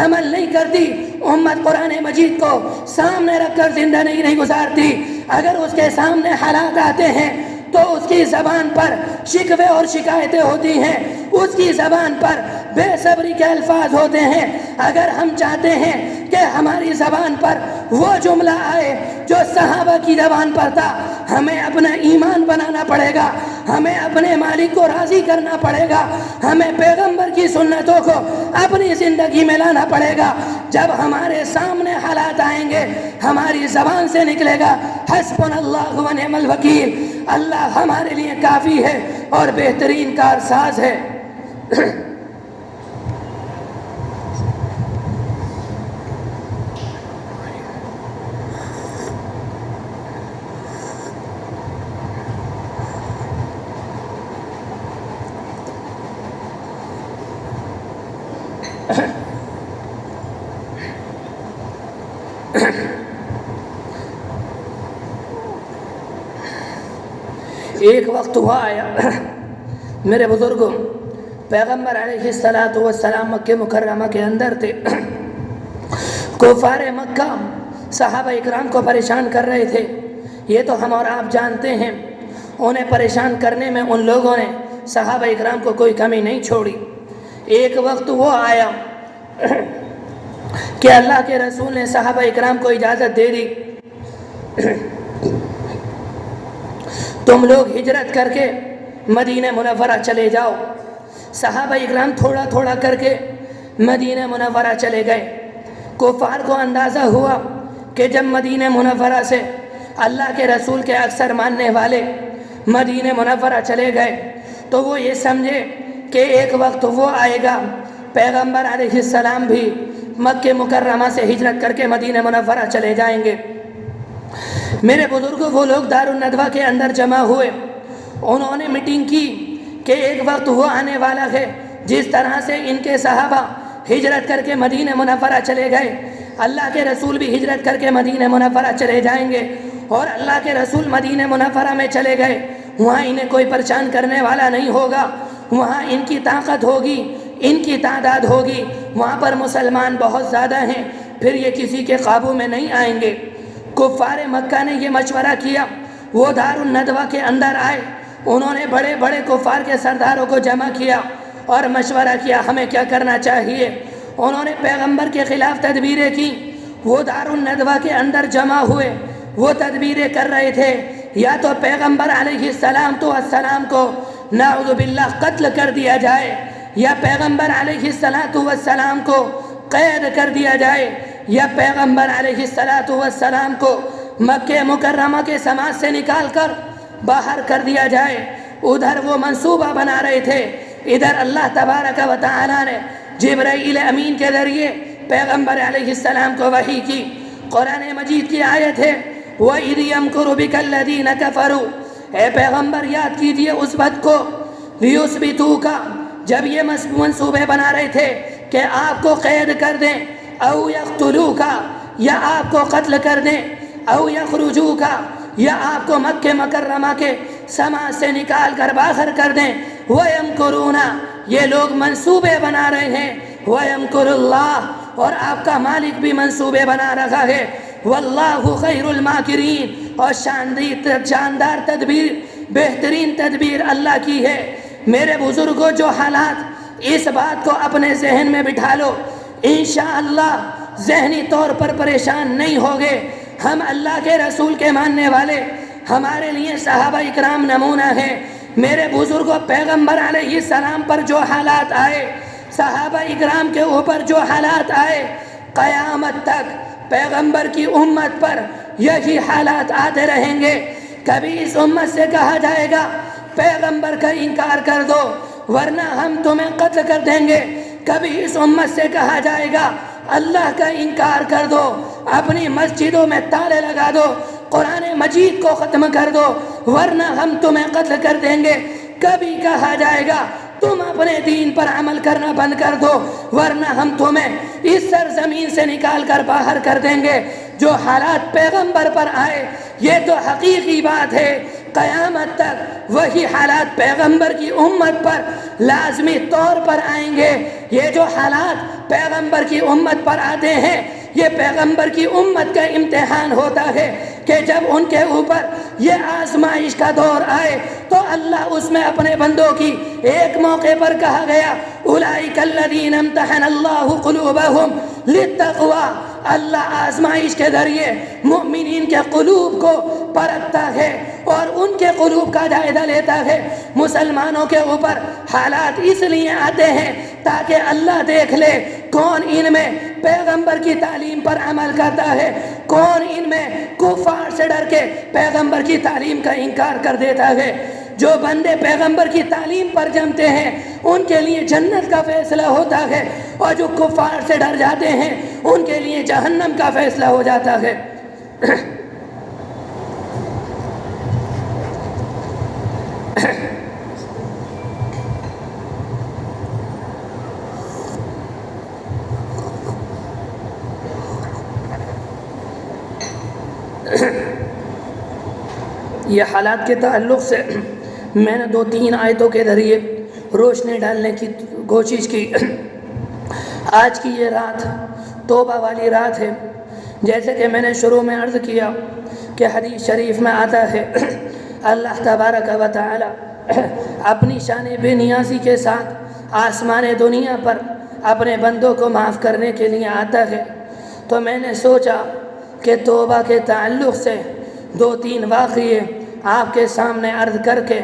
عمل نہیں کرتی، امت قرآن مجید کو سامنے رکھ کر زندگی نہیں گزارتی، اگر اس کے سامنے حالات آتے ہیں تو اس کی زبان پر شکوے اور شکایتیں ہوتی ہیں، اس کی زبان پر بے صبری کے الفاظ ہوتے ہیں۔ اگر ہم چاہتے ہیں کہ ہماری زبان پر وہ جملہ آئے جو صحابہ کی زبان پر تھا، ہمیں اپنا ایمان بنانا پڑے گا، ہمیں اپنے مالک کو راضی کرنا پڑے گا، ہمیں پیغمبر کی سنتوں کو اپنی زندگی میں لانا پڑے گا۔ جب ہمارے سامنے حالات آئیں گے، ہماری زبان سے نکلے گا حسبنا اللہ و نعم الوکیل، اللہ ہمارے لیے کافی ہے اور بہترین کارساز ہے۔ ایک وقت ہوا آیا میرے بزرگوں، پیغمبر علیہ السلام مکہ مکرمہ کے اندر تھے، کفار مکہ صحابہ اکرام کو پریشان کر رہے تھے۔ یہ تو ہم اور آپ جانتے ہیں، انہیں پریشان کرنے میں ان لوگوں نے صحابہ اکرام کو کوئی کمی نہیں چھوڑی۔ ایک وقت وہ آیا کہ اللہ کے رسول نے صحابہ اکرام کو اجازت دے دی، تم لوگ ہجرت کر کے مدینہ منورہ چلے جاؤ۔ صحابہ اکرام تھوڑا تھوڑا کر کے مدینہ منورہ چلے گئے۔ کفار کو اندازہ ہوا کہ جب مدینہ منورہ سے اللہ کے رسول کے اکثر ماننے والے مدینہ منورہ چلے گئے تو وہ یہ سمجھے کہ ایک وقت وہ آئے گا پیغمبر علیہ السلام بھی مکہ مکرمہ سے ہجرت کر کے مدینہ منورہ چلے جائیں گے۔ میرے بزرگوں، وہ لوگ دارالندوہ کے اندر جمع ہوئے، انہوں نے میٹنگ کی کہ ایک وقت وہ آنے والا ہے جس طرح سے ان کے صحابہ ہجرت کر کے مدینہ منورہ چلے گئے، اللہ کے رسول بھی ہجرت کر کے مدینہ منورہ چلے جائیں گے۔ اور اللہ کے رسول مدینہ منورہ میں چلے گئے، وہاں انہیں کوئی پریشان کرنے والا نہیں ہوگا، وہاں ان کی طاقت ہوگی، ان کی تعداد ہوگی، وہاں پر مسلمان بہت زیادہ ہیں، پھر یہ کسی کے قابو میں نہیں آئیں گے۔ کفار مکہ نے یہ مشورہ کیا، وہ دارالندوہ کے اندر آئے، انہوں نے بڑے بڑے کفار کے سرداروں کو جمع کیا اور مشورہ کیا ہمیں کیا کرنا چاہیے۔ انہوں نے پیغمبر کے خلاف تدبیریں کی، وہ دارالندوہ کے اندر جمع ہوئے، وہ تدبیریں کر رہے تھے یا تو پیغمبر علیہ السلام کو نعوذ باللہ قتل کر دیا جائے، یا پیغمبر علیہ السلام کو قید کر دیا جائے، یا پیغمبر علیہ السلام کو مکہ مکرمہ کے سماج سے نکال کر باہر کر دیا جائے۔ ادھر وہ منصوبہ بنا رہے تھے، ادھر اللہ تبارک و تعالی نے جبرائیل امین کے ذریعے پیغمبر علیہ السلام کو وحی کی۔ قرآن مجید کی آیت ہے وَإِذْ يَمْكُرُ بِكَ الَّذِينَ كَفَرُوا، اے پیغمبر یاد کیجئے اس وقت کو لِيُثْبِتُوكَ، جب یہ منصوبے بنا رہے تھے کہ آپ کو قید کر دیں، او یقتلوک، یا آپ کو قتل کر دیں، او یخرجوک، یا آپ کو مکہ مکرمہ کے سماج سے نکال کر باہر کر دیں۔ وَيَمْكُرُونَ، یہ لوگ منصوبے بنا رہے ہیں، وَيَمْكُرُ اللَّهُ، اور آپ کا مالک بھی منصوبے بنا رہا ہے، وَاللَّهُ خَيْرُ الْمَاكِرِينَ، اور شاندار تدبیر، بہترین تدبیر اللہ کی ہے۔ میرے بزرگوں، جو حالات، اس بات کو اپنے ذہن میں بٹھا لو، انشاءاللہ ذہنی طور پر پریشان نہیں ہوگے۔ ہم اللہ کے رسول کے ماننے والے، ہمارے لیے صحابہ اکرام نمونہ ہیں۔ میرے بزرگوں، پیغمبر علیہ السلام پر جو حالات آئے، صحابہ اکرام کے اوپر جو حالات آئے، قیامت تک پیغمبر کی امت پر یہی حالات آتے رہیں گے۔ کبھی اس امت سے کہا جائے گا پیغمبر کا انکار کر دو ورنہ ہم تمہیں قتل کر دیں گے، کبھی اس امت سے کہا جائے گا اللہ کا انکار کر دو، اپنی مسجدوں میں تالے لگا دو، قرآن مجید کو ختم کر دو ورنہ ہم تمہیں قتل کر دیں گے۔ کبھی کہا جائے گا تم اپنے دین پر عمل کرنا بند کر دو ورنہ ہم تمہیں اس سرزمین سے نکال کر باہر کر دیں گے۔ جو حالات پیغمبر پر آئے یہ تو حقیقی بات ہے، قیامت تک وہی حالات پیغمبر کی امت پر لازمی طور پر آئیں گے۔ یہ جو حالات پیغمبر کی امت پر آتے ہیں یہ پیغمبر کی امت کا امتحان ہوتا ہے کہ جب ان کے اوپر یہ آزمائش کا دور آئے تو اللہ اس میں اپنے بندوں کی ایک موقع پر کہا گیا اولئک الذین امتحن اللہ قلوبہم للتقوی، اللہ آزمائش کے ذریعے مؤمنین کے قلوب کو پرکھتا ہے اور ان کے قلوب کا جائزہ لیتا ہے۔ مسلمانوں کے اوپر حالات اس لیے آتے ہیں تاکہ اللہ دیکھ لے کون ان میں پیغمبر کی تعلیم پر عمل کرتا ہے، کون ان میں کفار سے ڈر کے پیغمبر کی تعلیم کا انکار کر دیتا ہے۔ جو بندے پیغمبر کی تعلیم پر جمتے ہیں ان کے لیے جنت کا فیصلہ ہوتا ہے اور جو کفار سے ڈر جاتے ہیں ان کے لیے جہنم کا فیصلہ ہو جاتا ہے۔ یہ حالات کے تعلق سے میں نے 2-3 آیتوں کے ذریعے روشنی ڈالنے کی کوشش کی۔ آج کی یہ رات توبہ والی رات ہے، جیسے کہ میں نے شروع میں عرض کیا کہ حدیث شریف میں آتا ہے اللہ تبارک و تعالی اپنی شان بے نیازی کے ساتھ آسمان دنیا پر اپنے بندوں کو معاف کرنے کے لیے آتا ہے۔ تو میں نے سوچا کہ توبہ کے تعلق سے 2-3 واقعے آپ کے سامنے عرض کر کے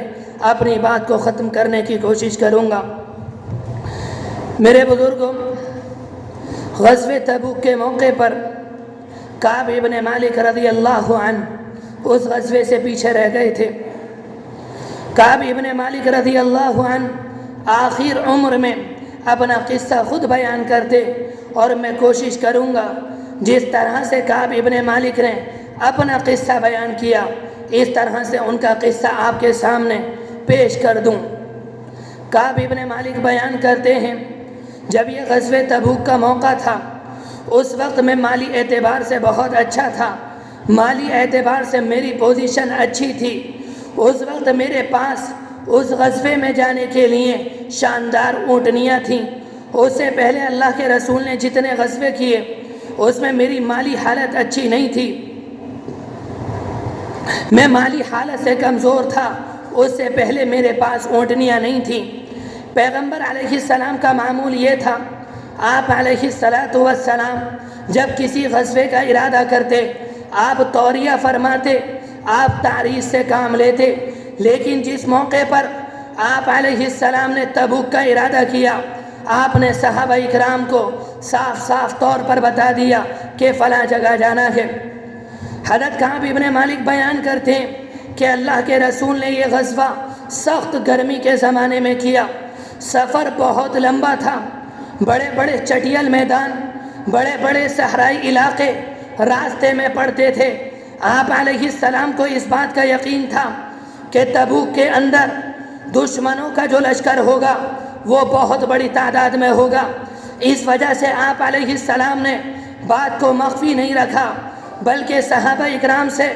اپنی بات کو ختم کرنے کی کوشش کروں گا۔ میرے بزرگوں، غزوہ تبوک کے موقع پر کعب ابن مالک رضی اللہ عنہ اس غزوے سے پیچھے رہ گئے تھے۔ کعب ابن مالک رضی اللہ عنہ آخر عمر میں اپنا قصہ خود بیان کرتے اور میں کوشش کروں گا جس طرح سے کعب ابن مالک نے اپنا قصہ بیان کیا اس طرح سے ان کا قصہ آپ کے سامنے پیش کر دوں۔ کعب ابن مالک بیان کرتے ہیں جب یہ غزوہ تبوک کا موقع تھا اس وقت میں مالی اعتبار سے بہت اچھا تھا، مالی اعتبار سے میری پوزیشن اچھی تھی۔ اس وقت میرے پاس اس غزوے میں جانے کے لیے شاندار اونٹنیاں تھیں۔ اس سے پہلے اللہ کے رسول نے جتنے غزوے کیے اس میں میری مالی حالت اچھی نہیں تھی، میں مالی حالت سے کمزور تھا۔ اس سے پہلے میرے پاس اونٹنیاں نہیں تھیں۔ پیغمبر علیہ السلام کا معمول یہ تھا، آپ علیہ السلام جب کسی غزوے کا ارادہ کرتے آپ توریہ فرماتے، آپ تعریض سے کام لیتے، لیکن جس موقع پر آپ علیہ السلام نے تبوک کا ارادہ کیا آپ نے صحابہ اکرام کو صاف صاف طور پر بتا دیا کہ فلاں جگہ جانا ہے۔ حضرت کعب ابن مالک بیان کرتے ہیں کہ اللہ کے رسول نے یہ غزوہ سخت گرمی کے زمانے میں کیا، سفر بہت لمبا تھا، بڑے بڑے چٹیل میدان، بڑے بڑے صحرائی علاقے راستے میں پڑتے تھے۔ آپ علیہ السلام کو اس بات کا یقین تھا کہ تبوک کے اندر دشمنوں کا جو لشکر ہوگا وہ بہت بڑی تعداد میں ہوگا۔ اس وجہ سے آپ علیہ السلام نے بات کو مخفی نہیں رکھا بلکہ صحابہ اکرام سے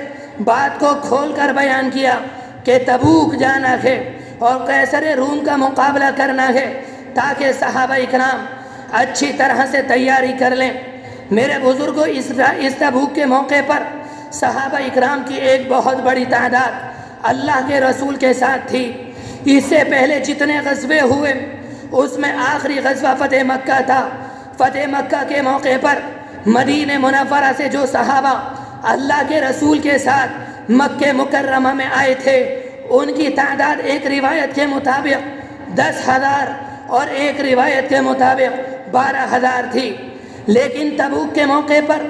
بات کو کھول کر بیان کیا کہ تبوک جانا ہے اور قیصر روم کا مقابلہ کرنا ہے تاکہ صحابہ اکرام اچھی طرح سے تیاری کر لیں۔ میرے بزرگوں، اس تبوک کے موقع پر صحابہ اکرام کی ایک بہت بڑی تعداد اللہ کے رسول کے ساتھ تھی۔ اس سے پہلے جتنے غزوے ہوئے اس میں آخری غزوہ فتح مکہ تھا۔ فتح مکہ کے موقع پر مدینہ منورہ سے جو صحابہ اللہ کے رسول کے ساتھ مکہ مکرمہ میں آئے تھے ان کی تعداد ایک روایت کے مطابق 10,000 اور ایک روایت کے مطابق 12,000 تھی، لیکن تبوک کے موقع پر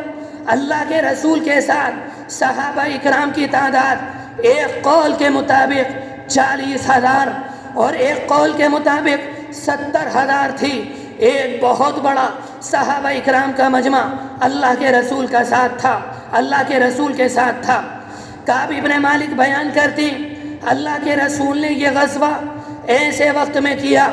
اللہ کے رسول کے ساتھ صحابہ اکرام کی تعداد ایک قول کے مطابق 40,000 اور ایک قول کے مطابق 70,000 تھی۔ ایک بہت بڑا صحابہ اکرام کا مجمع اللہ کے رسول کا ساتھ تھا، اللہ کے رسول کے ساتھ تھا۔ کعب ابن مالک بیان کرتے ہیں اللہ کے رسول نے یہ غزوہ ایسے وقت میں کیا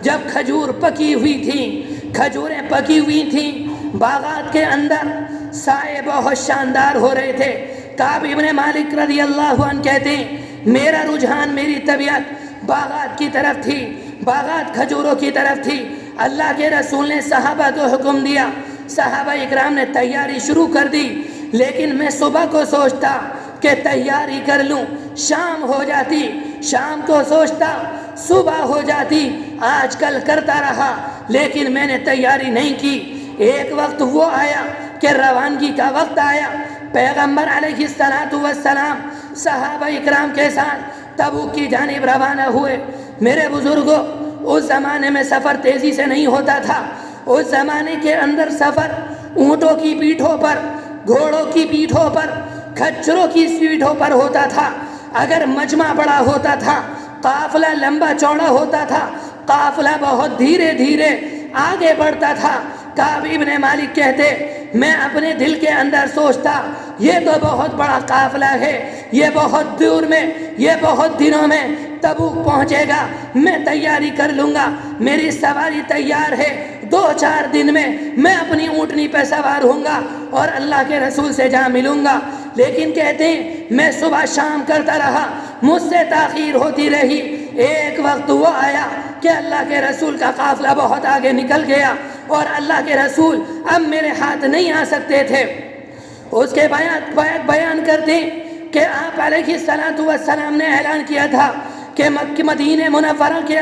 جب کھجور پکی ہوئی تھی، کھجوریں پکی ہوئی تھیں، باغات کے اندر سائے بہت شاندار ہو رہے تھے۔ کعب ابن مالک رضی اللہ عنہ کہتے ہیں میرا رجحان، میری طبیعت باغات کی طرف تھی، باغات کھجوروں کی طرف تھی۔ اللہ کے رسول نے صحابہ کو حکم دیا، صحابہ اکرام نے تیاری شروع کر دی، لیکن میں صبح کو سوچتا کہ تیاری کر لوں، شام ہو جاتی، شام کو سوچتا صبح ہو جاتی، آج کل کرتا رہا لیکن میں نے تیاری نہیں کی۔ ایک وقت وہ آیا کہ روانگی کا وقت آیا، پیغمبر علیہ السلام صحابہ اکرام کے ساتھ تبوک کی جانب روانہ ہوئے۔ میرے بزرگوں، اس زمانے میں سفر تیزی سے نہیں ہوتا تھا، اس زمانے کے اندر سفر اونٹوں کی پیٹھوں پر، گھوڑوں کی پیٹھوں پر، کھچروں کی پیٹھوں پر ہوتا تھا۔ اگر مجمع بڑا ہوتا تھا، قافلہ لمبا چوڑا ہوتا تھا، قافلہ بہت دھیرے دھیرے آگے بڑھتا تھا۔ کعب ابن مالک کہتے میں اپنے دل کے اندر سوچتا یہ تو بہت بڑا قافلہ ہے، یہ بہت دور میں، یہ بہت دنوں میں تبوک پہنچے گا، میں تیاری کر لوں گا، میری سواری تیار ہے، 2-4 دن میں اپنی اونٹنی پہ سوار ہوں گا اور اللہ کے رسول سے جا ملوں گا۔ لیکن کہتے ہیں میں صبح شام کرتا رہا، مجھ سے تاخیر ہوتی رہی۔ ایک وقت وہ آیا کہ اللہ کے رسول کا قافلہ بہت آگے نکل گیا اور اللہ کے رسول اب میرے ہاتھ نہیں آ سکتے تھے۔ اس کے بیان کرتے ہیں کہ آپ علیہ السلام نے اعلان کیا تھا کہ مدینہ منورہ کے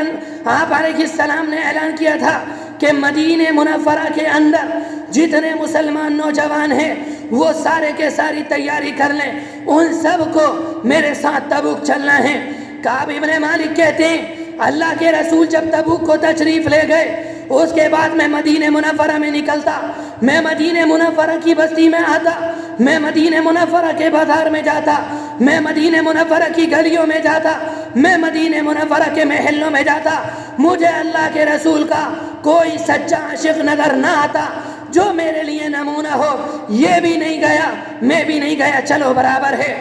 آپ علیہ السلام نے اعلان کیا تھا کہ مدینہ منورہ کے اندر جتنے مسلمان نوجوان ہیں وہ سارے کے ساری تیاری کر لیں، ان سب کو میرے ساتھ تبوک چلنا ہے۔ کعب ابن مالک کہتے ہیں اللہ کے رسول جب تبوک کو تشریف لے گئے، اس کے بعد میں مدینہ منورہ میں نکلتا، میں مدینہ منورہ کی بستی میں آتا، میں مدینہ منورہ کے بازار میں جاتا، میں مدینہ منورہ کی گلیوں میں جاتا، میں مدینہ منورہ کے محلوں میں جاتا، مجھے اللہ کے رسول کا کوئی سچا عاشق نظر نہ آتا جو میرے لیے نمونہ ہو۔ یہ بھی نہیں گیا، میں بھی نہیں گیا، چلو برابر ہے۔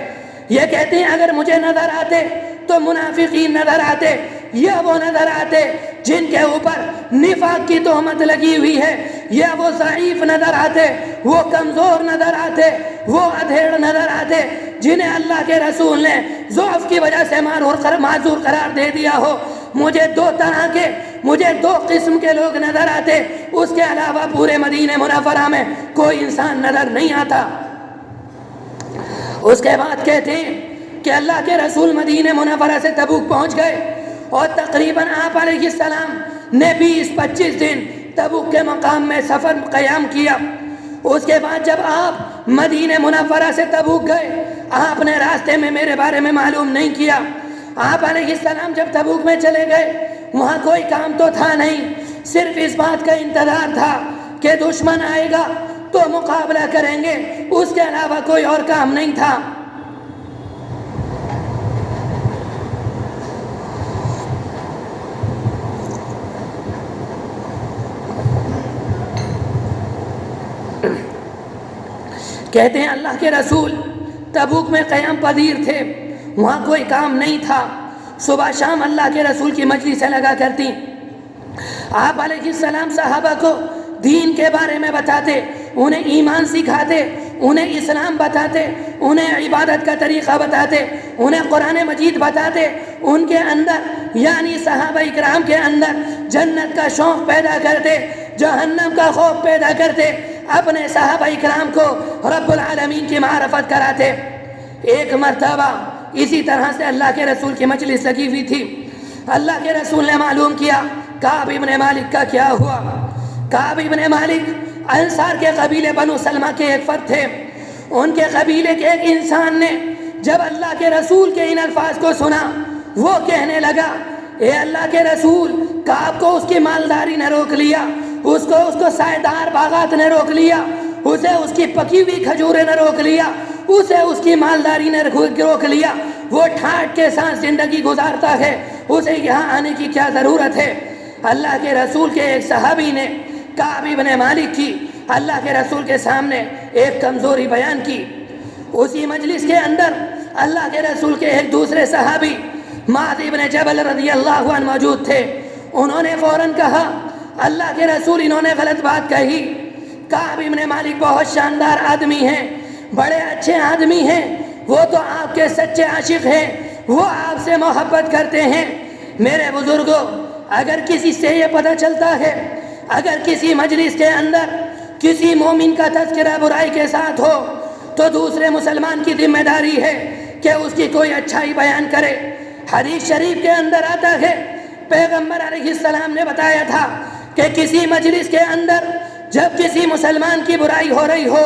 یہ کہتے ہیں اگر مجھے نظر آتے تو منافقین نظر آتے، یا وہ نظر آتے جن کے اوپر نفاق کی تہمت لگی ہوئی ہے، یا وہ ضعیف نظر آتے، وہ کمزور نظر آتے، وہ ادھیڑ نظر آتے جنہیں اللہ کے رسول نے ضعف کی وجہ سے معذور قرار دے دیا ہو۔ مجھے 2 طرح کے، مجھے 2 قسم کے لوگ نظر آتے، اس کے علاوہ پورے مدینہ منورہ میں کوئی انسان نظر نہیں آتا۔ اس کے بعد کہتے ہیں کہ اللہ کے رسول مدینہ منورہ سے تبوک پہنچ گئے اور تقریباً آپ علیہ السلام نے 20-25 دن تبوک کے مقام میں سفر قیام کیا۔ اس کے بعد جب آپ مدینہ منورہ سے تبوک گئے، آپ نے راستے میں میرے بارے میں معلوم نہیں کیا۔ آپ علیہ السلام جب تبوک میں چلے گئے، وہاں کوئی کام تو تھا نہیں، صرف اس بات کا انتظار تھا کہ دشمن آئے گا تو مقابلہ کریں گے، اس کے علاوہ کوئی اور کام نہیں تھا۔ کہتے ہیں اللہ کے رسول تبوک میں قیام پذیر تھے، وہاں کوئی کام نہیں تھا، صبح شام اللہ کے رسول کی مجلسیں لگا کرتی، آپ علیہ السلام صحابہ کو دین کے بارے میں بتاتے، انہیں ایمان سکھاتے، انہیں اسلام بتاتے، انہیں عبادت کا طریقہ بتاتے، انہیں قرآن مجید بتاتے، ان کے اندر یعنی صحابہ اکرام کے اندر جنت کا شوق پیدا کرتے، جہنم کا خوف پیدا کرتے، اپنے صحابہ اکرام کو رب العالمین کی معرفت کراتے۔ ایک مرتبہ اسی طرح سے اللہ کے رسول کی مجلس لگی ہوئی تھی، اللہ کے رسول نے معلوم کیا کعب ابن مالک کا کیا ہوا۔ کعب ابن مالک انصار کے قبیلے بنو سلمہ کے ایک فرد تھے، ان کے قبیلے کے ایک انسان نے جب اللہ کے رسول کے ان الفاظ کو سنا، وہ کہنے لگا اے اللہ کے رسول، کعب کو اس کی مالداری نے روک لیا، اس کو سائیدار باغات نے روک لیا، اسے اس کی پکی ہوئی کھجوریں نے روک لیا، اسے اس کی مالداری نے روک لیا، وہ ٹھاٹ کے ساتھ زندگی گزارتا ہے، اسے یہاں آنے کی کیا ضرورت ہے۔ اللہ کے رسول کے ایک صحابی نے کعب ابن مالک کی اللہ کے رسول کے سامنے ایک کمزوری بیان کی۔ اسی مجلس کے اندر اللہ کے رسول کے ایک دوسرے صحابی معاذ ابن جبل رضی اللہ عنہ موجود تھے. انہوں نے فوراً کہا اللہ کے رسول انہوں نے غلط بات کہی. کعب ابن مالک بہت شاندار آدمی ہیں, بڑے اچھے آدمی ہیں, وہ تو آپ کے سچے عاشق ہیں, وہ آپ سے محبت کرتے ہیں. میرے بزرگوں, اگر کسی سے یہ پتہ چلتا ہے, اگر کسی مجلس کے اندر کسی مومن کا تذکرہ برائی کے ساتھ ہو تو دوسرے مسلمان کی ذمہ داری ہے کہ اس کی کوئی اچھائی بیان کرے. حدیث شریف کے اندر آتا ہے, پیغمبر علیہ السلام نے بتایا تھا کہ کسی مجلس کے اندر جب کسی مسلمان کی برائی ہو رہی ہو,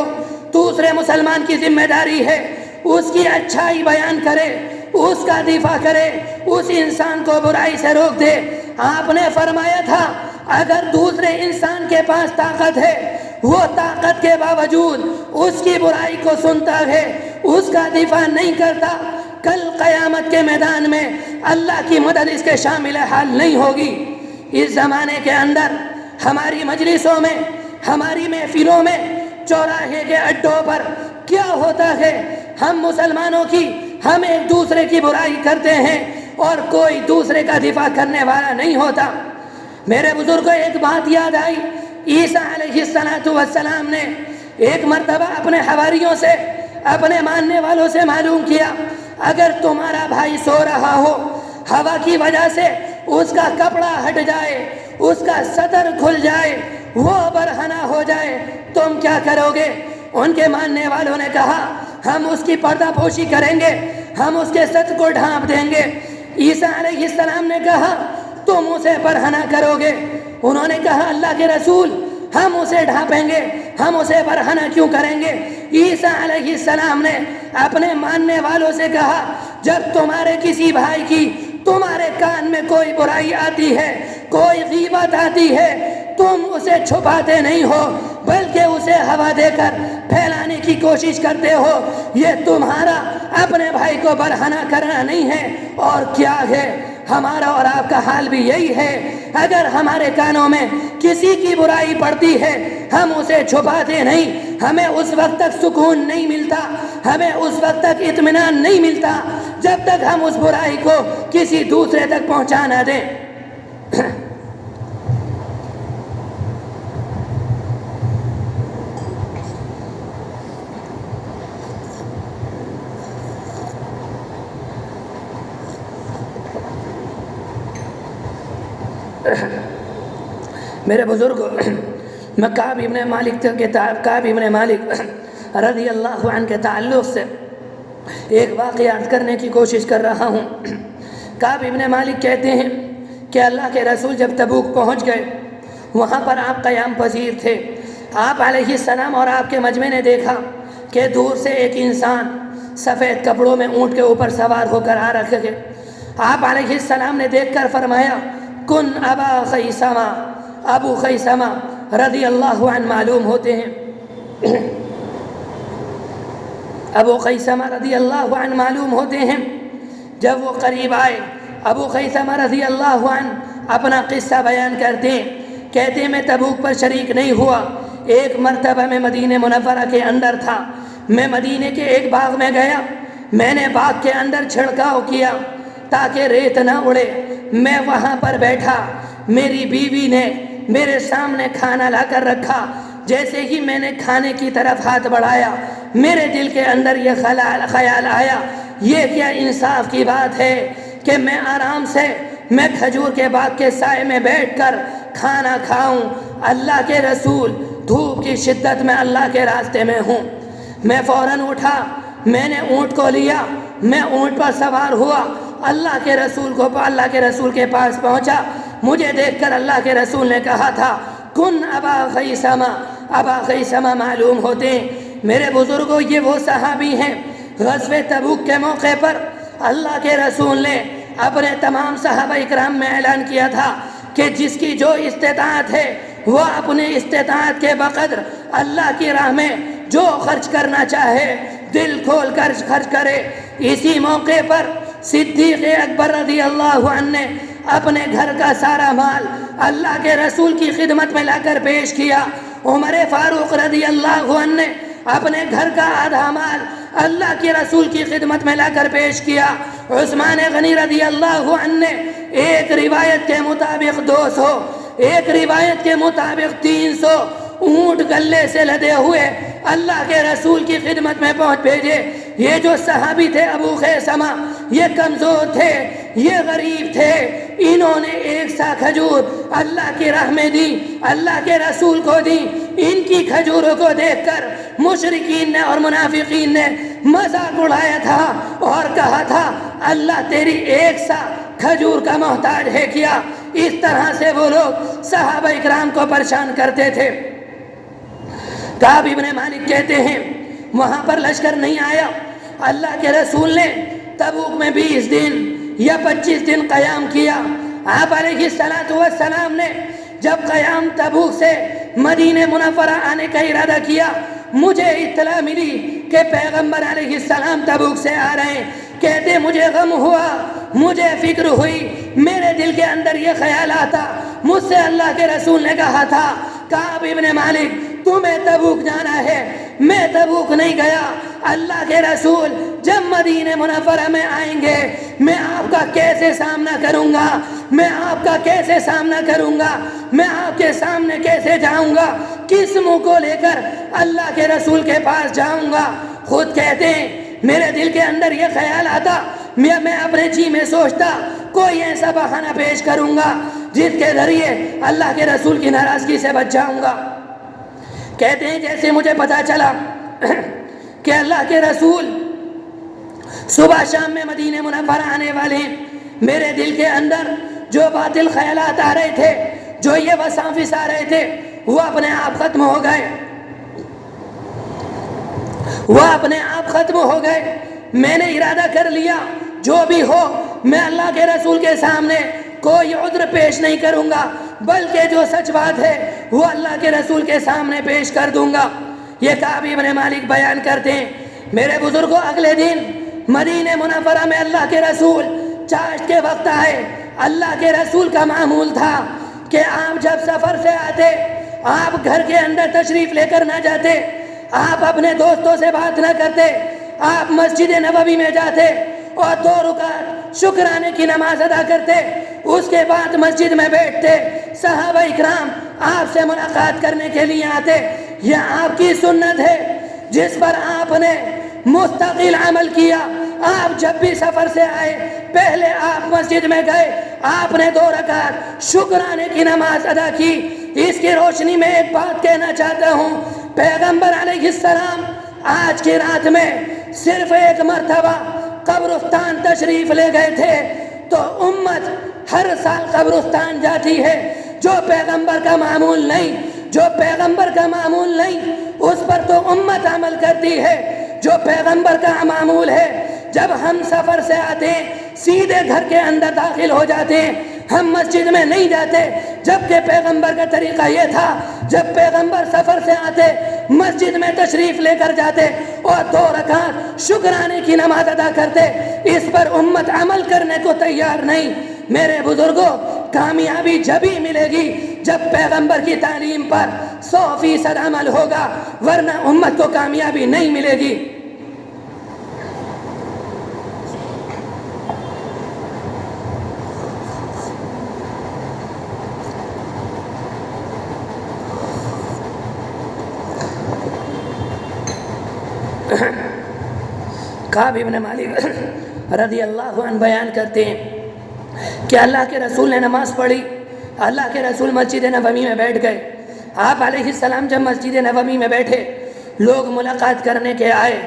دوسرے مسلمان کی ذمہ داری ہے اس کی اچھائی بیان کرے, اس کا دفاع کرے, اس انسان کو برائی سے روک دے. آپ نے فرمایا تھا اگر دوسرے انسان کے پاس طاقت ہے, وہ طاقت کے باوجود اس کی برائی کو سنتا ہے, اس کا دفاع نہیں کرتا, کل قیامت کے میدان میں اللہ کی مدد اس کے شامل حال نہیں ہوگی. اس زمانے کے اندر ہماری مجلسوں میں, ہماری محفلوں میں, چوراہے کے اڈوں پر کیا ہوتا ہے, ہم مسلمانوں کی ہم ایک دوسرے کی برائی کرتے ہیں اور کوئی دوسرے کا دفاع کرنے والا نہیں ہوتا. میرے بزرگوں, ایک بات یاد آئی, عیسیٰ علیہ السلام نے ایک مرتبہ اپنے حواریوں سے, اپنے ماننے والوں سے معلوم کیا اگر تمہارا بھائی سو رہا ہو, ہوا کی وجہ سے اس کا کپڑا ہٹ جائے, اس کا صدر کھل جائے, وہ برہنہ ہو جائے, تم کیا کرو گے؟ ان کے ماننے والوں نے کہا ہم اس کی پردہ پوشی کریں گے, ہم اس کے سر کو ڈھانپ دیں گے. عیسیٰ علیہ السلام نے کہا تم اسے برہنہ کرو گے. انہوں نے کہا اللہ کے رسول ہم اسے ڈھانپیں گے, ہم اسے برہنہ کیوں کریں گے؟ عیسیٰ علیہ السلام نے اپنے ماننے والوں سے کہا جب تمہارے کسی بھائی کی تمہارے کان میں کوئی برائی آتی ہے, کوئی غیبت آتی ہے, تم اسے چھپاتے نہیں ہو بلکہ اسے ہوا دے کر پھیلانے کی کوشش کرتے ہو. یہ تمہارا اپنے بھائی کو برہنہ کرنا نہیں ہے اور کیا ہے؟ ہمارا اور آپ کا حال بھی یہی ہے. اگر ہمارے کانوں میں کسی کی برائی پڑتی ہے ہم اسے چھپاتے نہیں, ہمیں اس وقت تک سکون نہیں ملتا, ہمیں اس وقت تک اطمینان نہیں ملتا جب تک ہم اس برائی کو کسی دوسرے تک پہنچا نہ دیں. میرے بزرگوں, میں کعب ابن مالک رضی اللہ عنہ کے تعلق سے ایک واقعات کرنے کی کوشش کر رہا ہوں. کعب ابن مالک کہتے ہیں کہ اللہ کے رسول جب تبوک پہنچ گئے, وہاں پر آپ قیام پذیر تھے. آپ علیہ السلام اور آپ کے مجمع نے دیکھا کہ دور سے ایک انسان سفید کپڑوں میں اونٹ کے اوپر سوار ہو کر آ رکھے تھے. آپ علیہ السلام نے دیکھ کر فرمایا کن ابا خیثمہ, ابو خیثمہ رضی اللہ عنہ معلوم ہوتے ہیں, ابو خیثمہ رضی اللہ عنہ معلوم ہوتے ہیں. جب وہ قریب آئے, ابو خیثمہ رضی اللہ عنہ اپنا قصہ بیان کرتے ہیں, کہتے ہیں میں تبوک پر شریک نہیں ہوا. ایک مرتبہ میں مدینہ منورہ کے اندر تھا, میں مدینے کے ایک باغ میں گیا, میں نے باغ کے اندر چھڑکاؤ کیا تاکہ ریت نہ اڑے. میں وہاں پر بیٹھا, میری بیوی نے میرے سامنے کھانا لا کر رکھا. جیسے ہی میں نے کھانے کی طرف ہاتھ بڑھایا میرے دل کے اندر یہ خیال آیا یہ کیا انصاف کی بات ہے کہ میں آرام سے میں کھجور کے باغ کے سائے میں بیٹھ کر کھانا کھاؤں. اللہ کے رسول دھوپ کی شدت میں اللہ کے راستے میں ہوں. میں فوراً اٹھا, میں نے اونٹ کو لیا, میں اونٹ پر سوار ہوا, اللہ کے رسول کے پاس پہنچا. مجھے دیکھ کر اللہ کے رسول نے کہا تھا کن ابا خیثمہ, ابا خیثمہ معلوم ہوتے ہیں. میرے بزرگوں, یہ وہ صحابی ہیں غزوہ تبوک کے موقع پر اللہ کے رسول نے اپنے تمام صحابہ اکرام میں اعلان کیا تھا کہ جس کی جو استطاعت ہے وہ اپنے استطاعت کے بقدر اللہ کی راہ میں جو خرچ کرنا چاہے دل کھول کر خرچ کرے. اسی موقع پر صدیق اکبر رضی اللہ عنہ نے اپنے گھر کا سارا مال اللہ کے رسول کی خدمت میں لا کر پیش کیا. عمر فاروق رضی اللہ عنہ نے اپنے گھر کا آدھا مال اللہ کے رسول کی خدمت میں لا کر پیش کیا۔ عثمان غنی رضی اللہ عنہ نے ایک روایت کے مطابق 200، ایک روایت کے مطابق 300 اونٹ گلے سے لدے ہوئے اللہ کے رسول کی خدمت میں پہنچ بھیجے۔ یہ جو صحابی تھے ابو خیثمہ، یہ کمزور تھے، یہ غریب تھے، انہوں نے ایک سا کھجور اللہ کی راہ میں دی، اللہ کے رسول کو دی۔ ان کی کھجوروں کو دیکھ کر مشرکین نے اور منافقین نے مذاق اڑایا تھا اور کہا تھا اللہ تیری ایک سا کھجور کا محتاج ہے کیا؟ اس طرح سے وہ لوگ صحابہ اکرام کو پریشان کرتے تھے۔ کعب ابن مالک کہتے ہیں وہاں پر لشکر نہیں آیا، اللہ کے رسول نے تبوک میں 20 دن یا 25 دن قیام کیا۔ آپ علیہ السلام نے جب قیام تبوک سے مدینہ منورہ آنے کا ارادہ کیا، مجھے اطلاع ملی کہ پیغمبر علیہ السلام تبوک سے آ رہے ہیں۔ کہتے مجھے غم ہوا، مجھے فکر ہوئی، میرے دل کے اندر یہ خیال آتا، مجھ سے اللہ کے رسول نے کہا تھا کعب ابن مالک تمہیں تبوک جانا ہے، میں تبوک نہیں گیا۔ اللہ کے رسول جب مدینہ منورہ میں آئیں گے میں آپ کا کیسے سامنا کروں گا، میں آپ کا کیسے سامنا کروں گا، میں آپ کے سامنے کیسے جاؤں گا، کس منہ کو لے کر اللہ کے رسول کے پاس جاؤں گا؟ خود کہتے ہیں میرے دل کے اندر یہ خیال آتا، میں اپنے جی میں سوچتا کوئی ایسا بہانہ پیش کروں گا جس کے ذریعے اللہ کے رسول کی ناراضگی سے بچ جاؤں گا۔ کہتے ہیں جیسے مجھے پتا چلا کہ اللہ کے رسول صبح شام میں مدینہ منورہ آنے والے ہیں، میرے دل کے اندر جو باطل خیالات آ رہے تھے، جو یہ وساوس آ رہے تھے، وہ اپنے آپ ختم ہو گئے، وہ اپنے آپ ختم ہو گئے۔ میں نے ارادہ کر لیا جو بھی ہو میں اللہ کے رسول کے سامنے کوئی عذر پیش نہیں کروں گا، بلکہ جو سچ بات ہے وہ اللہ کے رسول کے سامنے پیش کر دوں گا۔ یہ کعب ابن مالک بیان کرتے ہیں میرے بزرگوں اگلے دن مدینہ منورہ میں اللہ کے رسول چاشت کے وقت آئے۔ اللہ کے رسول کا معمول تھا کہ آپ جب سفر سے آتے آپ گھر کے اندر تشریف لے کر نہ جاتے، آپ اپنے دوستوں سے بات نہ کرتے، آپ مسجد نبوی میں جاتے اور 2 رکعت شکرانے کی نماز ادا کرتے، اس کے بعد مسجد میں بیٹھتے، صحابہ اکرام آپ سے ملاقات کرنے کے لیے آتے۔ یہ آپ کی سنت ہے جس پر آپ نے مستقل عمل کیا۔ آپ جب بھی سفر سے آئے پہلے آپ مسجد میں گئے، آپ نے 2 رکعت شکرانے کی نماز ادا کی۔ اس کی روشنی میں ایک بات کہنا چاہتا ہوں، پیغمبر علیہ السلام آج کی رات میں صرف ایک مرتبہ قبرستان تشریف لے گئے تھے، تو امت ہر سال قبرستان جاتی ہے۔ جو پیغمبر کا معمول نہیں، جو پیغمبر کا معمول نہیں، اس پر تو امت عمل کرتی ہے۔ جو پیغمبر کا معمول ہے، جب ہم سفر سے آتے سیدھے گھر کے اندر داخل ہو جاتے ہیں، ہم مسجد میں نہیں جاتے، جبکہ پیغمبر کا طریقہ یہ تھا جب پیغمبر سفر سے آتے مسجد میں تشریف لے کر جاتے اور 2 رکعت شکرانے کی نماز ادا کرتے۔ اس پر امت عمل کرنے کو تیار نہیں۔ میرے بزرگوں کامیابی جبھی ملے گی جب پیغمبر کی تعلیم پر 100% عمل ہوگا، ورنہ امت کو کامیابی نہیں ملے گی۔ کعب ابن مالک رضی اللہ عنہ بیان کرتے ہیں کہ اللہ کے رسول نے نماز پڑھی، اللہ کے رسول مسجد نبوی میں بیٹھ گئے۔ آپ علیہ السلام جب مسجد نبوی میں بیٹھے، لوگ ملاقات کرنے کے آئے۔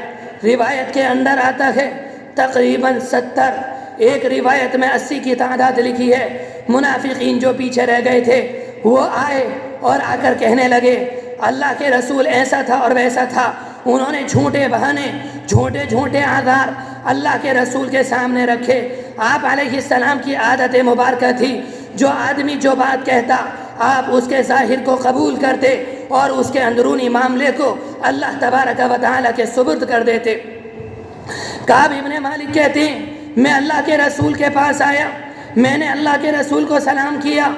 روایت کے اندر آتا ہے تقریباً 70، ایک روایت میں 80 کی تعداد لکھی ہے۔ منافقین جو پیچھے رہ گئے تھے وہ آئے اور آ کر کہنے لگے اللہ کے رسول ایسا تھا اور ویسا تھا۔ انہوں نے جھوٹے بہانے، جھوٹے آزار اللہ کے رسول کے سامنے رکھے۔ آپ علیہ السلام کی عادت مبارکہ تھی، جو آدمی جو بات کہتا آپ اس کے ظاہر کو قبول کرتے اور اس کے اندرونی معاملے کو اللہ تبارک و تعالی کے سپرد کر دیتے۔ کعب ابن مالک کہتے ہیں میں اللہ کے رسول کے پاس آیا، میں نے اللہ کے رسول کو سلام کیا،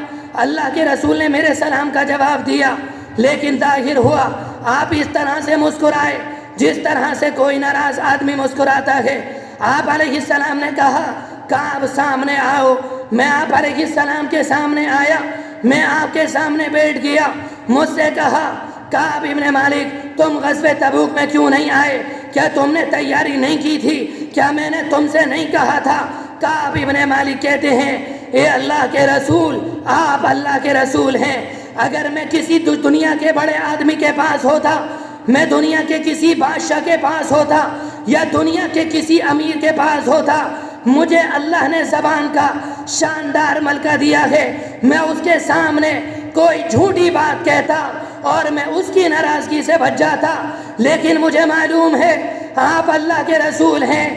اللہ کے رسول نے میرے سلام کا جواب دیا، لیکن ظاہر ہوا آپ اس طرح سے مسکرائے جس طرح سے کوئی ناراض آدمی مسکراتا ہے۔ آپ علیہ السلام نے کہا کعب سامنے آؤ۔ میں آپ علیہ السلام کے سامنے آیا، میں آپ کے سامنے بیٹھ گیا۔ مجھ سے کہا کعب ابن مالک تم غزوہ تبوک میں کیوں نہیں آئے؟ کیا تم نے تیاری نہیں کی تھی؟ کیا میں نے تم سے نہیں کہا تھا؟ کعب ابن مالک کہتے ہیں اے اللہ کے رسول، آپ اللہ کے رسول ہیں، اگر میں کسی دنیا کے بڑے آدمی کے پاس ہوتا، میں دنیا کے کسی بادشاہ کے پاس ہوتا یا دنیا کے کسی امیر کے پاس ہوتا، مجھے اللہ نے زبان کا شاندار ملکہ دیا ہے، میں اس کے سامنے کوئی جھوٹی بات کہتا اور میں اس کی ناراضگی سے بچ جاتا، لیکن مجھے معلوم ہے آپ اللہ کے رسول ہیں،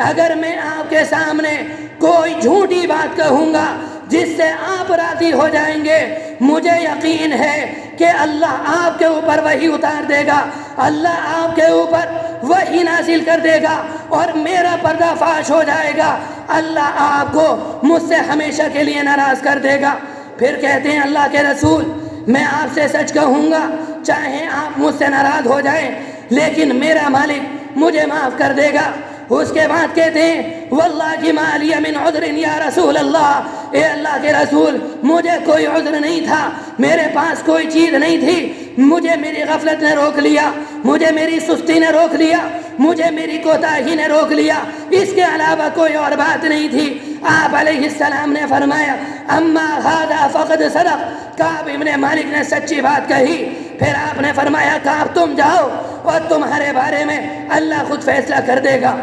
اگر میں آپ کے سامنے کوئی جھوٹی بات کہوں گا جس سے آپ راضی ہو جائیں گے، مجھے یقین ہے کہ اللہ آپ کے اوپر وحی اتار دے گا، اللہ آپ کے اوپر وحی نازل کر دے گا اور میرا پردہ فاش ہو جائے گا، اللہ آپ کو مجھ سے ہمیشہ کے لیے ناراض کر دے گا۔ پھر کہتے ہیں اللہ کے رسول میں آپ سے سچ کہوں گا، چاہے آپ مجھ سے ناراض ہو جائیں لیکن میرا مالک مجھے معاف کر دے گا۔ اس کے بعد کہتے ہیں واللہ ما لی من عذر یا رسول اللہ، اے اللہ کے رسول مجھے کوئی عذر نہیں تھا، میرے پاس کوئی چیز نہیں تھی، مجھے میری غفلت نے روک لیا، مجھے میری سستی نے روک لیا، مجھے میری کوتاہی نے روک لیا، اس کے علاوہ کوئی اور بات نہیں تھی۔ آپ علیہ السلام نے فرمایا اما ھذا فقد صدق، کعب ابن مالک نے سچی بات کہی۔ پھر آپ نے فرمایا کعب تم جاؤ اور تمہارے بارے میں اللہ خود فیصلہ کر دے گا۔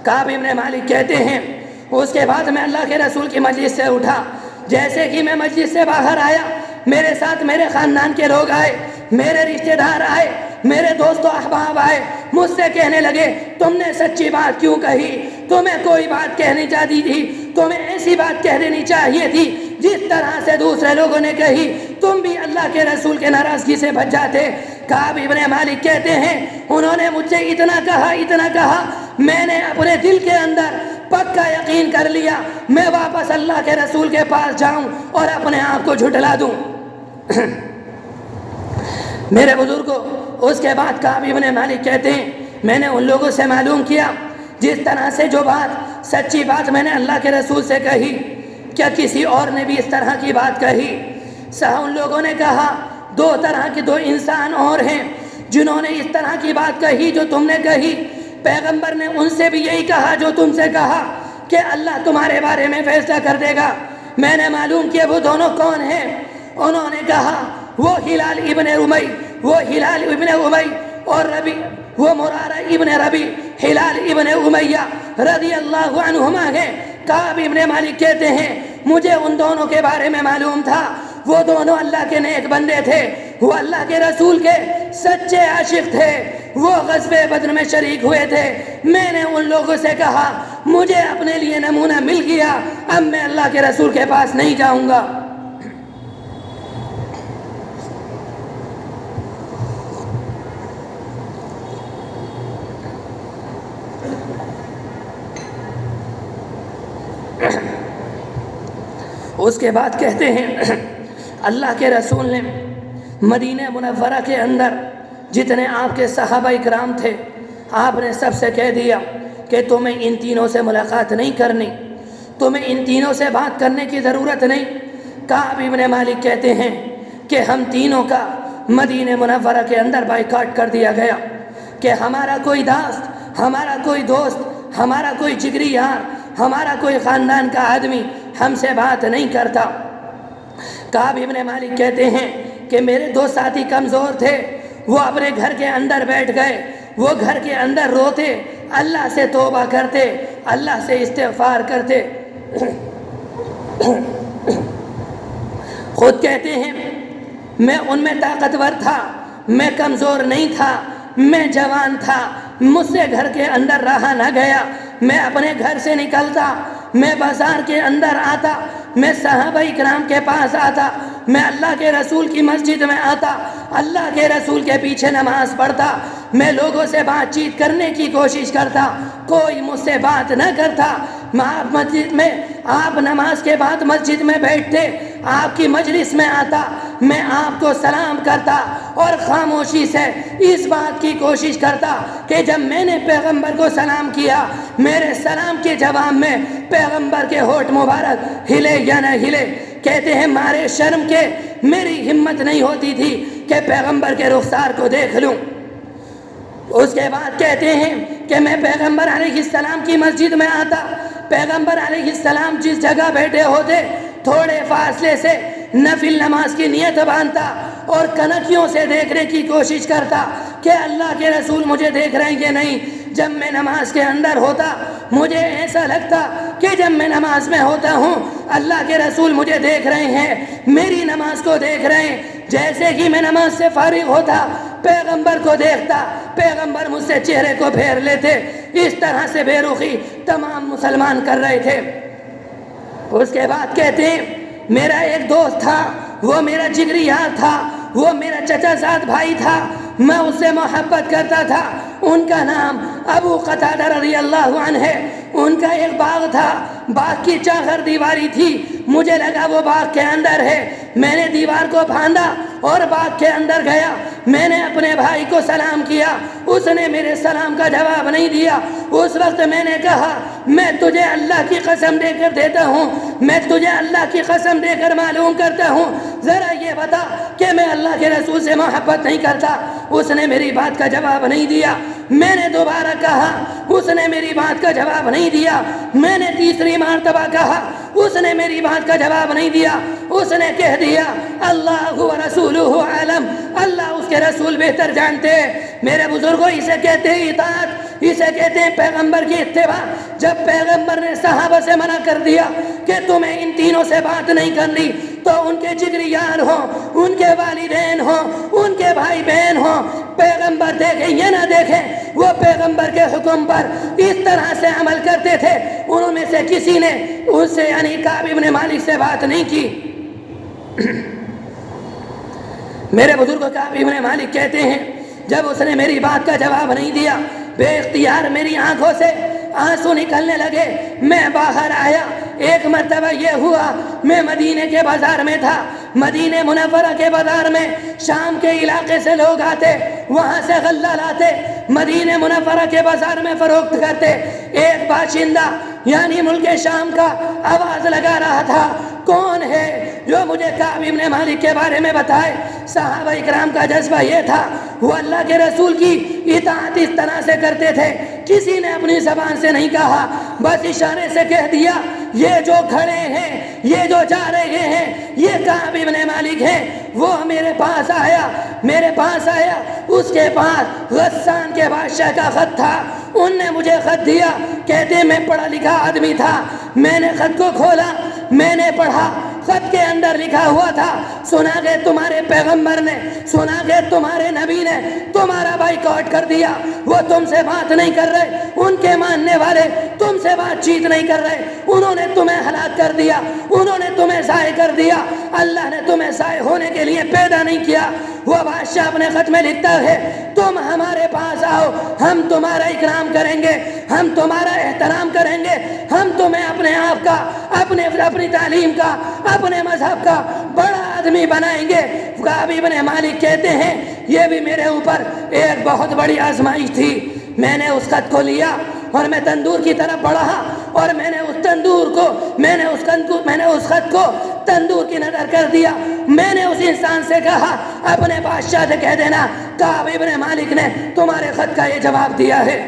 کعب ابن مالک کہتے ہیں اس کے بعد میں اللہ کے رسول کی مجلس سے اٹھا، جیسے کہ میں مجلس سے باہر آیا میرے ساتھ میرے خاندان کے لوگ آئے، میرے رشتہ دار آئے، میرے دوست و احباب آئے، مجھ سے کہنے لگے تم نے سچی بات کیوں کہی؟ تمہیں کوئی بات کہنی چاہتی تھی، تمہیں ایسی بات کہہ دینی چاہیے تھی جس طرح سے دوسرے لوگوں نے کہی، تم بھی اللہ کے رسول کے ناراضگی سے بچ جاتے۔ کعب ابن مالک کہتے ہیں انہوں نے مجھ سے اتنا کہا، میں نے اپنے دل کے اندر پکا یقین کر لیا میں واپس اللہ کے رسول کے پاس جاؤں اور اپنے آپ کو جھٹلا دوں۔ میرے بزرگوں، اس کے بعد کعب ابن مالک کہتے ہیں میں نے ان لوگوں سے معلوم کیا جس طرح سے جو بات سچی بات میں نے اللہ کے رسول سے کہی، کیا کسی اور نے بھی اس طرح کی بات کہی؟ ان لوگوں نے کہا دو طرح کے دو انسان اور ہیں جنہوں نے اس طرح کی بات کہی جو تم نے کہی، پیغمبر نے ان سے بھی یہی کہا جو تم سے کہا کہ اللہ تمہارے بارے میں فیصلہ کر دے گا۔ میں نے معلوم کیا وہ دونوں کون ہیں۔ انہوں نے کہا وہ ہلال ابن امی اور ربی، وہ مرارہ ابن ربی، ہلال ابن امیہ رضی اللہ عنہما ہیں۔ کعب ابن مالک کہتے ہیں مجھے ان دونوں کے بارے میں معلوم تھا، وہ دونوں اللہ کے نیک بندے تھے، وہ اللہ کے رسول کے سچے عاشق تھے، وہ غزوہ بدر میں شریک ہوئے تھے۔ میں نے ان لوگوں سے کہا مجھے اپنے لیے نمونہ مل گیا، اب میں اللہ کے رسول کے پاس نہیں جاؤں گا۔ اس کے بعد کہتے ہیں اللہ کے رسول نے مدینہ منورہ کے اندر جتنے آپ کے صحابہ اکرام تھے، آپ نے سب سے کہہ دیا کہ تمہیں ان تینوں سے ملاقات نہیں کرنی، تمہیں ان تینوں سے بات کرنے کی ضرورت نہیں۔ کعب ابن مالک کہتے ہیں کہ ہم تینوں کا مدینہ منورہ کے اندر بائیکاٹ کر دیا گیا کہ ہمارا کوئی دوست، ہمارا کوئی جگری یار، ہمارا کوئی خاندان کا آدمی ہم سے بات نہیں کرتا۔ کعب ابن مالک کہتے ہیں کہ میرے دو ساتھی کمزور تھے، وہ اپنے گھر کے اندر بیٹھ گئے، وہ گھر کے اندر روتے، اللہ سے توبہ کرتے، اللہ سے استغفار کرتے۔ خود کہتے ہیں میں ان میں طاقتور تھا، میں کمزور نہیں تھا، میں جوان تھا، مجھ سے گھر کے اندر رہا نہ گیا، میں اپنے گھر سے نکلتا، میں بازار کے اندر آتا، میں صحابہ اکرام کے پاس آتا، میں اللہ کے رسول کی مسجد میں آتا، اللہ کے رسول کے پیچھے نماز پڑھتا، میں لوگوں سے بات چیت کرنے کی کوشش کرتا، کوئی مجھ سے بات نہ کرتا۔ مسجد میں آپ نماز کے بعد مسجد میں بیٹھتے، آپ کی مجلس میں آتا، میں آپ کو سلام کرتا اور خاموشی سے اس بات کی کوشش کرتا کہ جب میں نے پیغمبر کو سلام کیا میرے سلام کے جواب میں پیغمبر کے ہونٹ مبارک ہلے یا نہ ہلے۔ کہتے ہیں مارے شرم کے میری ہمت نہیں ہوتی تھی کہ پیغمبر کے رخسار کو دیکھ لوں۔ اس کے بعد کہتے ہیں کہ میں پیغمبر علیہ السلام کی مسجد میں آتا، پیغمبر علیہ السلام جس جگہ بیٹھے ہوتے تھوڑے فاصلے سے نفل نماز کی نیت باندھتا اور کنکیوں سے دیکھنے کی کوشش کرتا کہ اللہ کے رسول مجھے دیکھ رہے ہیں کہ نہیں۔ جب میں نماز کے اندر ہوتا مجھے ایسا لگتا کہ جب میں نماز میں ہوتا ہوں اللہ کے رسول مجھے دیکھ رہے ہیں، میری نماز کو دیکھ رہے ہیں۔ جیسے ہی میں نماز سے فارغ ہوتا پیغمبر کو دیکھتا، پیغمبر مجھ سے چہرے کو پھیر لیتے۔ اس طرح سے بے رخی تمام مسلمان کر رہے تھے۔ اس کے بعد کہتے ہیں میرا ایک دوست تھا، وہ میرا جگری یار تھا، وہ میرا چچا زاد بھائی تھا، میں اس سے محبت کرتا تھا۔ ان کا نام ابو قتادہ رضی اللہ عنہ ہے۔ ان کا ایک باغ تھا، باغ کی چاغر دیواری تھی، مجھے لگا وہ باغ کے اندر ہے، میں نے دیوار کو پھاندا اور باغ کے اندر گیا۔ میں نے اپنے بھائی کو سلام کیا، اس نے میرے سلام کا جواب نہیں دیا۔ اس وقت میں نے کہا میں تجھے اللہ کی قسم دے کر دیتا ہوں، میں تجھے اللہ کی قسم دے کر معلوم کرتا ہوں، ذرا یہ بتا کہ میں اللہ کے رسول سے محبت نہیں کرتا۔ اس نے میری بات کا جواب نہیں دیا۔ میں نے دوبارہ کہا، اس نے میری بات کا جواب نہیں دیا۔ میں نے تیسری مرتبہ کہا، اس نے میری بات کا جواب نہیں دیا۔ اس نے کہہ دیا اللہ و رسولہ عالم، اللہ اس کے رسول بہتر جانتے ہیں۔ میرے بزرگوں اسے کہتے ہیں اطاعت، اسے کہتے ہیں پیغمبر کی اتباع۔ جب پیغمبر نے صحابہ سے منع کر دیا کہ تمہیں ان تینوں سے بات نہیں کرنی، تو ان کے جگری یار ہوں، ان کے والدین ہوں، ان کے بھائی بہن ہوں، پیغمبر دیکھیں یا نہ دیکھیں، وہ پیغمبر کے حکم پر اس طرح سے عمل کرتے تھے۔ انہوں میں سے کسی نے ان سے یعنی کعب ابن مالک سے بات نہیں کی۔ میرے بزرگ کعب ابن مالک کہتے ہیں جب اس نے میری بات کا جواب نہیں دیا بے اختیار میری آنکھوں سے آنسو نکلنے لگے۔ میں باہر آیا، ایک مرتبہ یہ ہوا میں مدینے کے بازار میں تھا، مدینہ منورہ کے بازار میں شام کے علاقے سے لوگ آتے، وہاں سے غلہ لاتے، مدینہ منورہ کے بازار میں فروخت کرتے۔ ایک باشندہ یعنی ملک شام کا آواز لگا رہا تھا کون ہے جو مجھے کعب ابن مالک کے بارے میں بتائے۔ صحابہ اکرام کا جذبہ یہ تھا، وہ اللہ کے رسول کی اطاعت اس طرح سے کرتے تھے، کسی نے اپنی زبان سے نہیں کہا، بس اشارے سے کہہ دیا یہ جو کھڑے ہیں، یہ جو جا رہے ہیں، یہ کعب ابن مالک ہیں۔ وہ میرے پاس آیا، میرے پاس آیا، اس کے پاس غسان کے بادشاہ کا خط تھا۔ ان نے مجھے خط دیا، کہتے میں پڑھا لکھا آدمی تھا، میں نے خط کو کھولا، میں نے پڑھا، خط کے اندر لکھا ہوا تھا سنا کہ تمہارے پیغمبر نے، سنا کہ تمہارے نبی نے تمہارا بائیکاٹ کر دیا، وہ تم سے بات نہیں کر رہے، ان کے ماننے والے تم سے بات چیت نہیں کر رہے، انہوں نے تمہیں ہلاک کر دیا، انہوں نے تمہیں ضائع کر دیا، اللہ نے تمہیں ضائع ہونے کے لیے پیدا نہیں کیا۔ وہ بادشاہ اپنے خط میں لکھتا ہے تم ہمارے پاس آؤ، ہم تمہارا اکرام کریں گے، ہم تمہارا احترام کریں گے، ہم تمہیں اپنے آپ کا، اپنی تعلیم کا، اپنے مذہب کا بڑا آدمی بنائیں گے۔ کعب ابن مالک کہتے ہیں یہ بھی میرے اوپر ایک بہت بڑی آزمائش تھی۔ میں نے اس خط کو لیا اور میں تندور کی طرف بڑھا اور میں نے اس خط کو تندور کی نظر کر دیا۔ میں نے اس انسان سے کہا اپنے بادشاہ سے کہہ دینا کعب ابن مالک نے تمہارے خط کا یہ جواب دیا ہے۔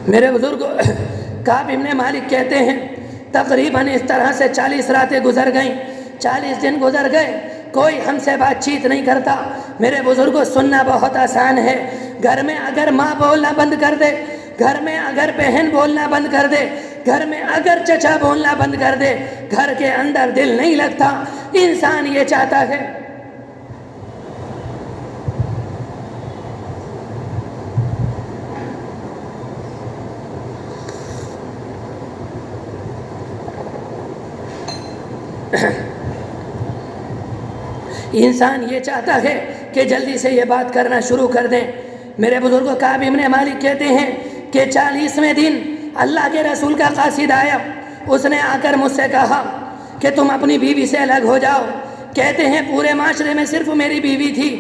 میرے بزرگ کعب ابن مالک کہتے ہیں تقریباً اس طرح سے 40 راتیں گزر گئیں، 40 دن گزر گئے، کوئی ہم سے بات چیت نہیں کرتا۔ میرے بزرگوں سننا بہت آسان ہے، گھر میں اگر ماں بولنا بند کر دے، گھر میں اگر بہن بولنا بند کر دے، گھر میں اگر چچا بولنا بند کر دے، گھر کے اندر دل نہیں لگتا۔ انسان یہ چاہتا ہے انسان یہ چاہتا ہے کہ جلدی سے یہ بات کرنا شروع کر دیں، میرے بزرگوں کعب ابن مالک کہتے ہیں کہ 40ویں دن اللہ کے رسول کا قاصد آیا، اس نے آ کر مجھ سے کہا کہ تم اپنی بیوی سے الگ ہو جاؤ۔ کہتے ہیں پورے معاشرے میں صرف میری بیوی تھی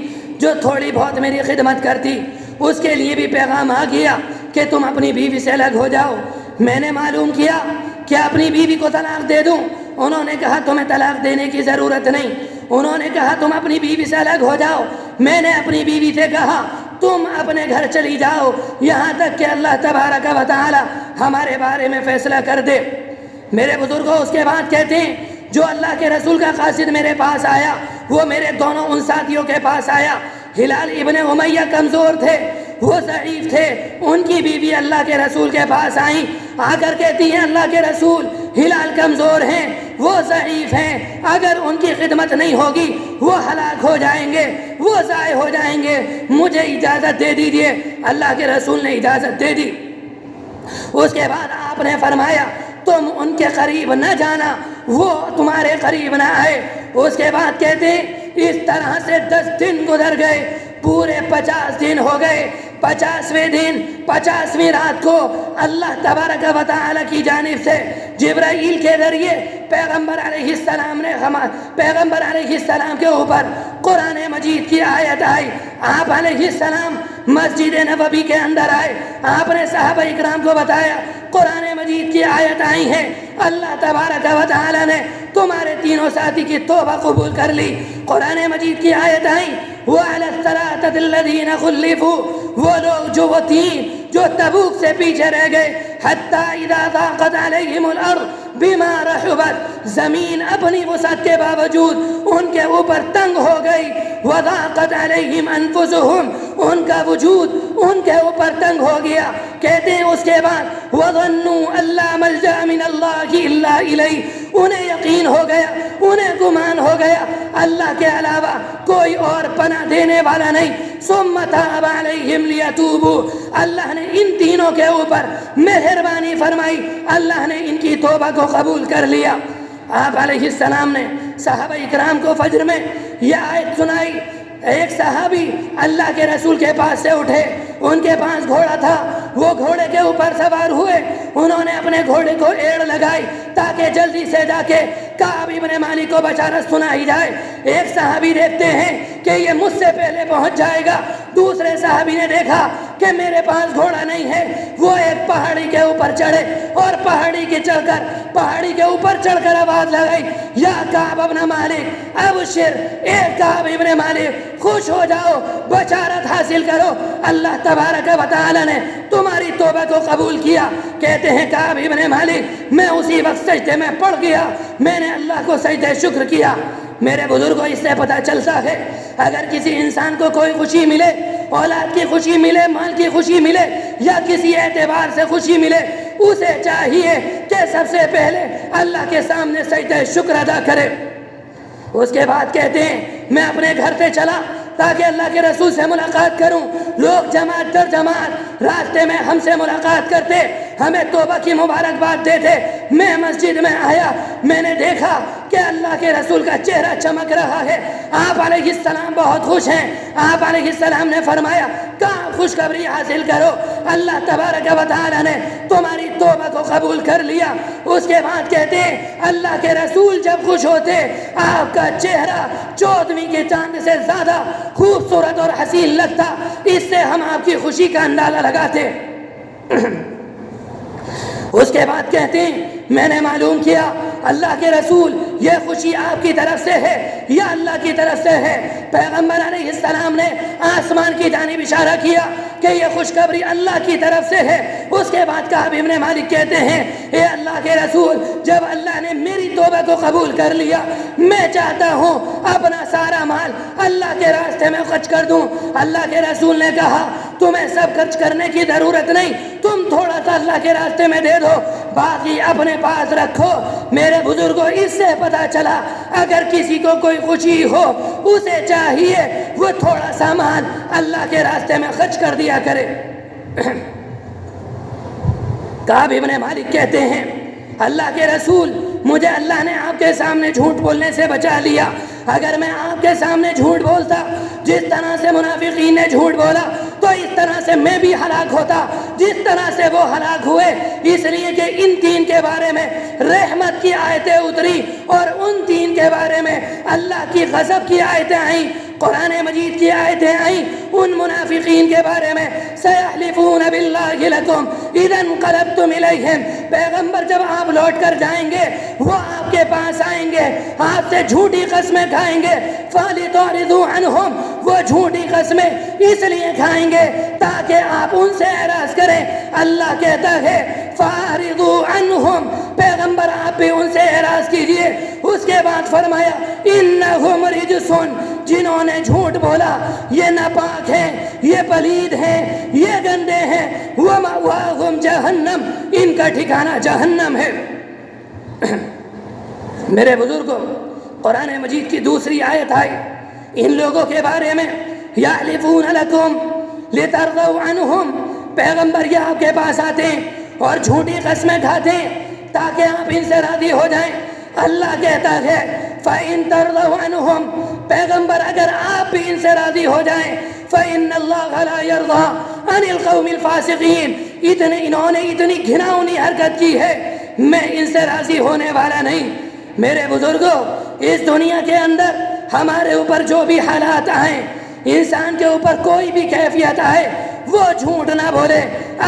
جو تھوڑی بہت میری خدمت کرتی، اس کے لیے بھی پیغام آ گیا کہ تم اپنی بیوی سے الگ ہو جاؤ۔ میں نے معلوم کیا کہ اپنی بیوی کو طلاق دے دوں، انہوں نے کہا تمہیں طلاق دینے کی ضرورت نہیں، انہوں نے کہا تم اپنی بیوی سے الگ ہو جاؤ۔ میں نے اپنی بیوی سے کہا تم اپنے گھر چلی جاؤ یہاں تک کہ اللہ تبارک و تعالی ہمارے بارے میں فیصلہ کر دے۔ میرے بزرگوں اس کے بعد کہتے ہیں جو اللہ کے رسول کا قاصد میرے پاس آیا وہ میرے دونوں ان ساتھیوں کے پاس آیا۔ ہلال ابن امیہ کمزور تھے، وہ ضعیف تھے، ان کی بیوی اللہ کے رسول کے پاس آئیں، آ کر کہتی ہیں اللہ کے رسول ہلال کمزور ہیں، وہ ضعیف ہیں، اگر ان کی خدمت نہیں ہوگی وہ ہلاک ہو جائیں گے، وہ ضائع ہو جائیں گے، مجھے اجازت دے دیجیے۔ اللہ کے رسول نے اجازت دے دی۔ اس کے بعد آپ نے فرمایا تم ان کے قریب نہ جانا، وہ تمہارے قریب نہ آئے۔ اس کے بعد کہتے ہیں اس طرح سے 10 دن گزر گئے، پورے 50 دن ہو گئے۔ 50ویں دن 50ویں رات کو اللہ تبارک و تعالی کی جانب سے جبرائیل کے ذریعے پیغمبر علیہ السلام کے اوپر قرآن مجید کی آیت آئی۔ آپ علیہ السلام مسجد نبوی کے اندر آئے، آپ نے صحابہ اکرام کو بتایا قرآن مجید کی آیت آئی ہے، اللہ تبارک و تعالی نے تمہارے تینوں ساتھی کی توبہ قبول کر لی۔ قرآن مجید کی آیت آئی وَعَلَى الثَّلَاثَةِ الَّذِينَ خُلِّفُوا، وہ لوگ جو وہ تین جو تبوک سے پیچھے رہ گئے، حَتَّى إِذَا ضَاقَتْ عَلَيْهِمُ الْأَرْضُ بِمَا رَحُبَتْ، زمین اپنی وسعت کے باوجود ان کے اوپر تنگ ہو گئی، وَضَاقَتْ عَلَيْهِمْ أَنفُسُهُمْ، ان کا وجود ان کے اوپر تنگ ہو گیا۔ کہتے ہیں اس کے بعد وَظَنُّوا أَن لَّا مَلْجَأَ مِنَ اللَّهِ إِلَّا إِلَيْهِ، انہیں یقین ہو گیا، انہیں گمان ہو گیا اللہ کے علاوہ کوئی اور پناہ دینے والا نہیں۔ ثُمَّ تَابَ عَلَيْهِمْ لِيَتُوبُوا، اللہ نے ان تینوں کے اوپر مہربانی فرمائی، اللہ نے ان کی توبہ کو قبول کر لیا۔ آپ علیہ السلام نے صحابہ اکرام کو فجر میں یہ آیت سنائی۔ ایک صحابی اللہ کے رسول کے پاس سے اٹھے، ان کے پاس گھوڑا تھا، وہ گھوڑے کے اوپر سوار ہوئے، انہوں نے اپنے گھوڑے کو ایڑ لگائی تاکہ جلدی سے جا کے کعب ابن مالک کو بشارت سنائی جائے۔ ایک صحابی دیکھتے ہیں کہ یہ مجھ سے پہلے پہنچ جائے گا، دوسرے صحابی نے دیکھا کہ میرے پاس گھوڑا نہیں ہے، وہ ایک پہاڑی کے اوپر چڑھے اور پہاڑی کے اوپر چڑھ کر آواز لگائی یا کعب ابن مالک ابشر، اے کعب ابن مالک خوش ہو جاؤ، بشارت حاصل کرو، اللہ تبارک و تعالی نے تمہاری توبہ کو قبول کیا۔ کہتے ہیں کعب ابن مالک میں اسی وقت سجدے میں پڑ گیا، میں نے اللہ کو سجدہ شکر کیا۔ میرے بزرگوں اس سے پتہ چلتا ہے اگر کسی انسان کو کوئی خوشی ملے، اولاد کی خوشی ملے، مال کی خوشی ملے یا کسی اعتبار سے خوشی ملے، اسے چاہیے کہ سب سے پہلے اللہ کے سامنے سجدہ شکر ادا کرے۔ اس کے بعد کہتے ہیں میں اپنے گھر سے چلا تاکہ اللہ کے رسول سے ملاقات کروں۔ لوگ جماعت در جماعت راستے میں ہم سے ملاقات کرتے، ہمیں توبہ کی مبارکباد دیتے۔ میں مسجد میں آیا، میں نے دیکھا کہ اللہ کے رسول کا چہرہ چمک رہا ہے، آپ علیہ السلام بہت خوش ہیں۔ آپ علیہ السلام نے فرمایا کہاں خوشخبری حاصل کرو، اللہ تبارک و تعالی نے تمہاری توبہ کو قبول کر لیا۔ اس کے بعد کہتے ہیں اللہ کے رسول جب خوش ہوتے آپ کا چہرہ 14ویں کے چاند سے زیادہ خوبصورت اور حسین لگتا، اس سے ہم آپ کی خوشی کا اندازہ لگاتے۔ اس کے بعد کہتے ہیں میں نے معلوم کیا اللہ کے رسول یہ خوشی آپ کی طرف سے ہے یا اللہ کی طرف سے ہے۔ پیغمبر علیہ السلام نے آسمان کی جانب اشارہ کیا کہ یہ خوشخبری اللہ کی طرف سے ہے۔ اس کے بعد کعب ابن مالک کہتے ہیں اے اللہ کے رسول جب اللہ نے میری توبہ کو قبول کر لیا، میں چاہتا ہوں اپنا سارا مال اللہ کے راستے میں خرچ کر دوں۔ اللہ کے رسول نے کہا تمہیں سب خرچ کرنے کی ضرورت نہیں، تم تھوڑا سا اللہ کے راستے میں دے دو، باقی اپنے پاس رکھو۔ میرے بزرگوں اس سے پتا چلا اگر کسی کو کوئی خوشی ہو اسے چاہیے وہ تھوڑا سا مال اللہ کے راستے میں خرچ کر دیا کرے۔ کعب ابن مالک کہتے ہیں اللہ کے رسول مجھے اللہ نے آپ کے سامنے جھوٹ بولنے سے بچا لیا۔ اگر میں آپ کے سامنے جھوٹ بولتا جس طرح سے منافقین نے جھوٹ بولا تو اس طرح سے میں بھی ہلاک ہوتا جس طرح سے وہ ہلاک ہوئے، اس لیے کہ ان تین کے بارے میں رحمت کی آیتیں اتری اور ان تین کے بارے میں اللہ کی غضب کی آیتیں آئیں، قرآن مجید کی آیتیں آئیں ان منافقین کے بارے میں۔ سَيَحْلِفُونَ بِاللَّهِ لَكُمْ إِذَا انقلبتم إِلَيْهِمْ، پیغمبر جب آپ لوٹ کر جائیں گے وہ آپ کے پاس آئیں گے، آپ سے جھوٹی قسمیں کھائیں گے۔ فَلِتُعْرِضُوا عَنْهُمْ، وہ جھوٹی قسمیں اس لیے کھائیں گے تاکہ آپ ان سے اعراض کریں۔ اللہ کہتا ہے فَأَعْرِضُوا عَنْهُمْ، پیغمبر آپ بھی ان سے اعراض کیجئے۔ اس کے بعد فرمایا إِنَّهُمْ رِجْسٌ، جنہوں نے جھوٹ بولا یہ ناپاک ہیں، یہ پلید ہیں، یہ گندے ہیں۔ وَمَأْوَاهُمْ جَهَنَّمْ، ان کا ٹھکانہ جہنم ہے۔ میرے بزرگوں، قرآن مجید کی دوسری آیت آئی ان لوگوں کے بارے میں، یحلفون لکم لترضوا عنہم، پیغمبر یہ آپ کے پاس آتے ہیں اور جھوٹی قسمیں کھاتے ہیں تاکہ آپ ان سے راضی ہو جائیں۔ اللہ کہتا ہے فَإِن تَرْضَوْا عَنْهُمْ، پیغمبر اگر آپ بھی ان سے راضی ہو جائیں، فَإِنَّ اللَّهَ لَا يَرْضَىٰ عَنِ الْقَوْمِ الْفَاسِقِينَ، انہوں نے اتنی گھناؤنی حرکت کی ہے، میں ان سے راضی ہونے والا نہیں۔ میرے بزرگوں، اس دنیا کے اندر ہمارے اوپر جو بھی حالات آئیں، انسان کے اوپر کوئی بھی کیفیت آئے، وہ جھوٹ نہ بولے۔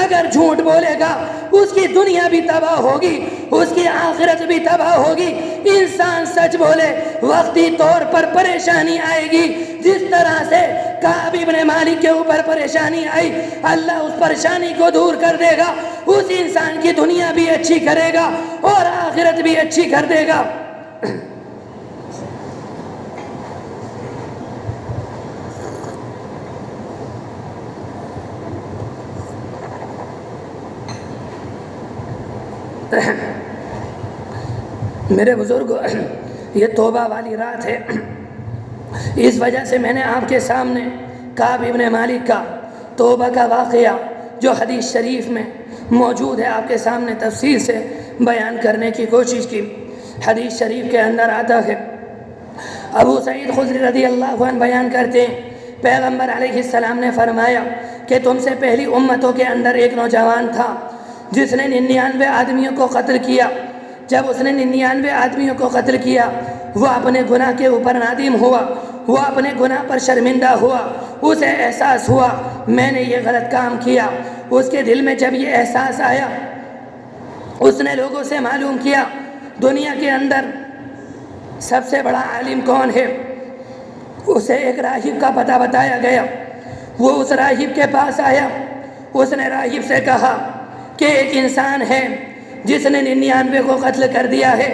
اگر جھوٹ بولے گا اس کی دنیا بھی تباہ ہوگی، اس کی آخرت بھی تباہ ہوگی۔ انسان سچ بولے وقتی طور پر پریشانی آئے گی، جس طرح سے کعب ابن مالک کے اوپر پریشانی آئی، اللہ اس پریشانی کو دور کر دے گا، اس انسان کی دنیا بھی اچھی کرے گا اور آخرت بھی اچھی کر دے گا۔ میرے بزرگوں، یہ توبہ والی رات ہے، اس وجہ سے میں نے آپ کے سامنے کعب ابن مالک کا توبہ کا واقعہ جو حدیث شریف میں موجود ہے آپ کے سامنے تفصیل سے بیان کرنے کی کوشش کی۔ حدیث شریف کے اندر آتا ہے، ابو سعید خدری رضی اللہ عنہ بیان کرتے ہیں، پیغمبر علیہ السلام نے فرمایا کہ تم سے پہلی امتوں کے اندر ایک نوجوان تھا جس نے 99 آدمیوں کو قتل کیا۔ جب اس نے 99 آدمیوں کو قتل کیا، وہ اپنے گناہ کے اوپر نادم ہوا، وہ اپنے گناہ پر شرمندہ ہوا، اسے احساس ہوا میں نے یہ غلط کام کیا۔ اس کے دل میں جب یہ احساس آیا، اس نے لوگوں سے معلوم کیا دنیا کے اندر سب سے بڑا عالم کون ہے۔ اسے ایک راہب کا پتہ بتایا گیا، وہ اس راہب کے پاس آیا، اس نے راہب سے کہا کہ ایک انسان ہے جس نے 99 کو قتل کر دیا ہے،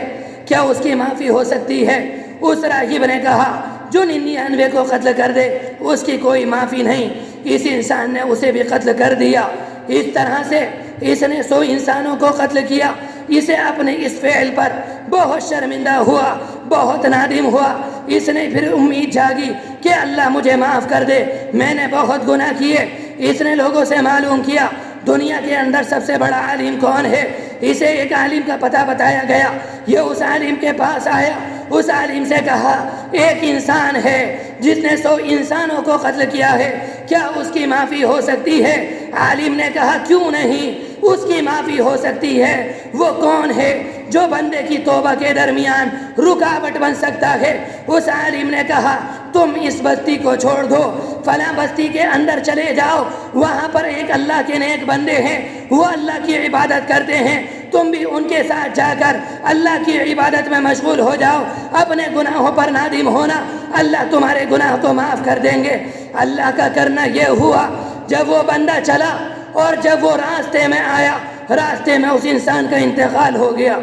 کیا اس کی معافی ہو سکتی ہے؟ اس راہب نے کہا جو 99 کو قتل کر دے اس کی کوئی معافی نہیں۔ اس انسان نے اسے بھی قتل کر دیا۔ اس طرح سے اس نے 100 انسانوں کو قتل کیا۔ اسے اپنے اس فعل پر بہت شرمندہ ہوا، بہت نادم ہوا۔ اس نے پھر امید جاگی کہ اللہ مجھے معاف کر دے، میں نے بہت گناہ کیے۔ اس نے لوگوں سے معلوم کیا دنیا کے اندر سب سے بڑا عالم کون ہے۔ اسے ایک عالم کا پتہ بتایا گیا، یہ اس عالم کے پاس آیا، اس عالم سے کہا ایک انسان ہے جس نے 100 انسانوں کو قتل کیا ہے، کیا اس کی معافی ہو سکتی ہے؟ عالم نے کہا کیوں نہیں، اس کی معافی ہو سکتی ہے۔ وہ کون ہے جو بندے کی توبہ کے درمیان رکاوٹ بن سکتا ہے؟ اس عالم نے کہا تم اس بستی کو چھوڑ دو، فلاں بستی کے اندر چلے جاؤ، وہاں پر ایک اللہ کے نیک بندے ہیں، وہ اللہ کی عبادت کرتے ہیں، تم بھی ان کے ساتھ جا کر اللہ کی عبادت میں مشغول ہو جاؤ، اپنے گناہوں پر نادم ہونا، اللہ تمہارے گناہ کو معاف کر دیں گے۔ اللہ کا کرنا یہ ہوا، جب وہ بندہ چلا اور جب وہ راستے میں آیا، راستے میں اس انسان کا انتقال ہو گیا۔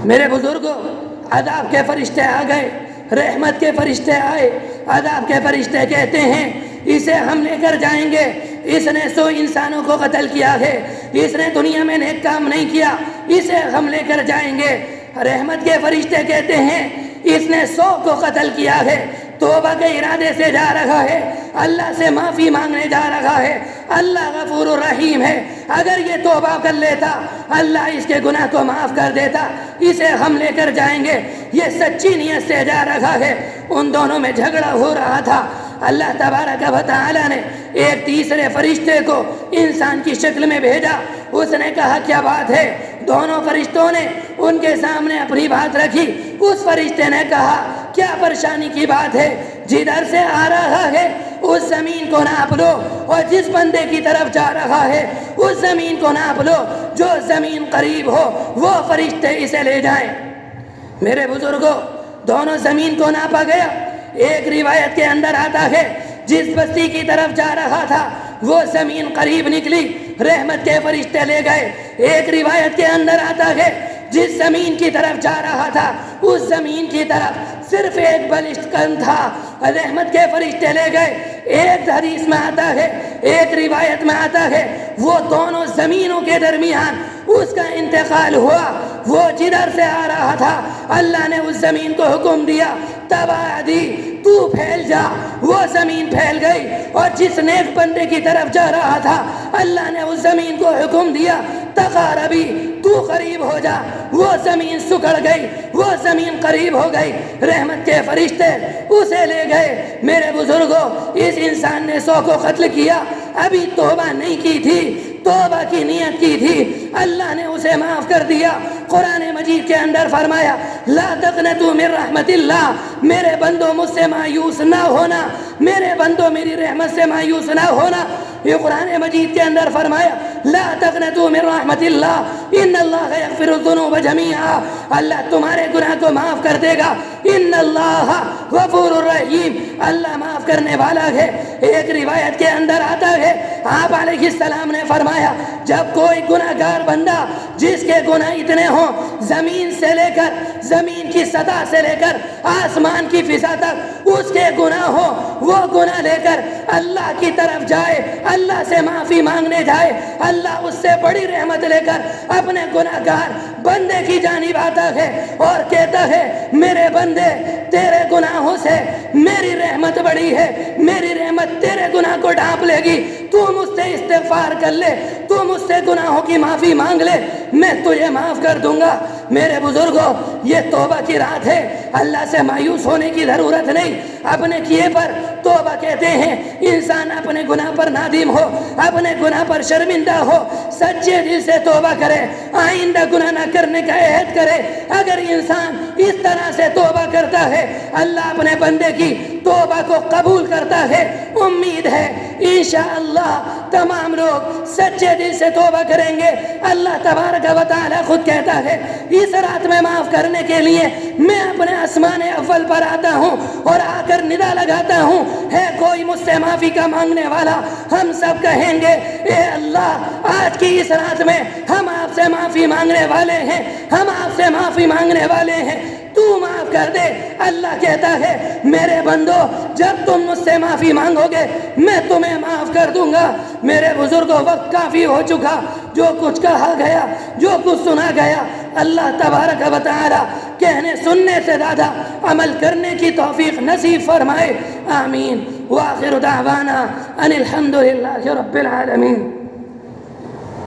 میرے بزرگوں، عذاب کے فرشتے آ گئے، رحمت کے فرشتے آئے۔ عذاب کے فرشتے کہتے ہیں اسے ہم لے کر جائیں گے، اس نے 100 انسانوں کو قتل کیا ہے، اس نے دنیا میں نیک کام نہیں کیا، اسے ہم لے کر جائیں گے۔ رحمت کے فرشتے کہتے ہیں اس نے 100 کو قتل کیا ہے، توبہ کے ارادے سے جا رہا ہے، اللہ سے معافی مانگنے جا رہا ہے، اللہ غفور الرحیم ہے، اگر یہ توبہ کر لیتا اللہ اس کے گناہ کو معاف کر دیتا، اسے ہم لے کر جائیں گے، یہ سچی نیت سے جا رہا ہے۔ ان دونوں میں جھگڑا ہو رہا تھا، اللہ تبارک و تعالی نے ایک تیسرے فرشتے کو انسان کی شکل میں بھیجا. اس نے کہا کیا بات ہے؟ دونوں فرشتوں نے ان کے سامنے اپنی بات رکھی. اس فرشتے نے کہا کیا پریشانی کی بات ہے؟ جدھر سے آ رہا ہے اس زمین کو ناپ لو، اور جس بندے کی طرف جا رہا ہے اس زمین کو ناپ لو. جو زمین قریب ہو وہ فرشتے اسے لے جائیں. میرے بزرگوں، دونوں زمین کو ناپا گیا. ایک روایت کے اندر آتا ہے جس بستی کی طرف جا رہا تھا وہ زمین قریب نکلی، رحمت کے فرشتے لے گئے. ایک روایت کے اندر آتا ہے جس زمین کی طرف جا رہا تھا اس زمین کی طرف صرف ایک بلشت کن تھا، رحمت کے فرشتے لے گئے. ایک حدیث میں آتا ہے، ایک روایت میں آتا ہے وہ دونوں زمینوں کے درمیان اس کا انتقال ہوا. وہ جدھر سے آ رہا تھا اللہ نے اس زمین کو حکم دیا تبادی تو پھیل جا. وہ زمین پھیل گئی، اور جس نیک بندے کی طرف جا رہا تھا اللہ نے اس زمین کو حکم دیا تقاربی تو قریب ہو جا. وہ زمین سکڑ گئی، وہ زمین قریب ہو گئی، رحمت کے فرشتے اسے لے گئے. میرے بزرگوں، اس انسان نے 100 کو قتل کیا، ابھی توبہ نہیں کی تھی، توبہ کی نیت کی تھی، اللہ نے اسے معاف کر دیا. قرآن مجید کے اندر فرمایا لا تقنطوا من رحمت اللہ، میرے بندوں مجھ سے مایوس نہ ہونا، میرے بندوں میری رحمت سے مایوس نہ ہونا. یہ قرآن مجید کے اندر فرمایا لا تقنطوا من رحمت اللہ ان اللہ یغفر الذنوب جميعا، اللہ تمہارے گناہ کو معاف کر دے گا. ان اللہ غفور الرحیم، اللہ معاف کرنے والا ہے. ایک روایت کے اندر آتا ہے آپ علیہ السلام نے فرمایا جب کوئی گناہ گار بندہ جس کے گناہ اتنے ہوں زمین سے لے کر، زمین کی سطح سے لے کر آسمان کی فضا تک اس کے گناہ ہو، وہ گناہ لے کر اللہ کی طرف جائے، اللہ سے معافی مانگنے جائے، اللہ اس سے بڑی رحمت لے کر اپنے گناہ گار بندے کی جانب آتا ہے اور کہتا ہے میرے بندے تیرے گناہوں سے میری رحمت بڑی ہے، میری رحمت تیرے گناہ کو ڈھانپ لے گی. تو مجھ سے استغفار کر لے، تو مجھ سے گناہوں کی معافی مانگ لے، میں تجھے معاف کر دوں گا. میرے بزرگوں، یہ توبہ کی رات ہے. اللہ سے مایوس ہونے کی ضرورت نہیں. اپنے کیے پر توبہ کہتے ہیں. انسان اپنے گناہ پر نادم ہو، اپنے گناہ پر شرمندہ ہو، سچے دل سے توبہ کرے، آئندہ گناہ نہ کرنے کا عہد کرے. اگر انسان اس طرح سے توبہ کرتا ہے اللہ اپنے بندے کی توبہ کو قبول کرتا ہے. امید ہے انشاءاللہ تمام لوگ سچے دل سے توبہ کریں گے. اللہ تبارک و تعالی خود کہتا ہے اس رات میں معاف کرنے کے لیے میں اپنے آسمان اول پر آتا ہوں اور آ کر ندا لگاتا ہوں ہے کوئی مجھ سے معافی کا مانگنے والا. ہم سب کہیں گے اے اللہ آج کی اس رات میں ہم آپ سے معافی مانگنے والے ہیں، ہم آپ سے معافی مانگنے والے ہیں، تو معاف کر دے. اللہ کہتا ہے میرے بندو جب تم مجھ سے معافی مانگو گے میں تمہیں معاف کر دوں گا. میرے بزرگوں وقت کافی ہو چکا، جو کچھ کہا گیا، جو کچھ سنا گیا اللہ تبارک و تعالی کہنے سننے سے زیادہ عمل کرنے کی توفیق نصیب فرمائے. آمین. وآخر دعوانا ان الحمد للہ رب العالمین.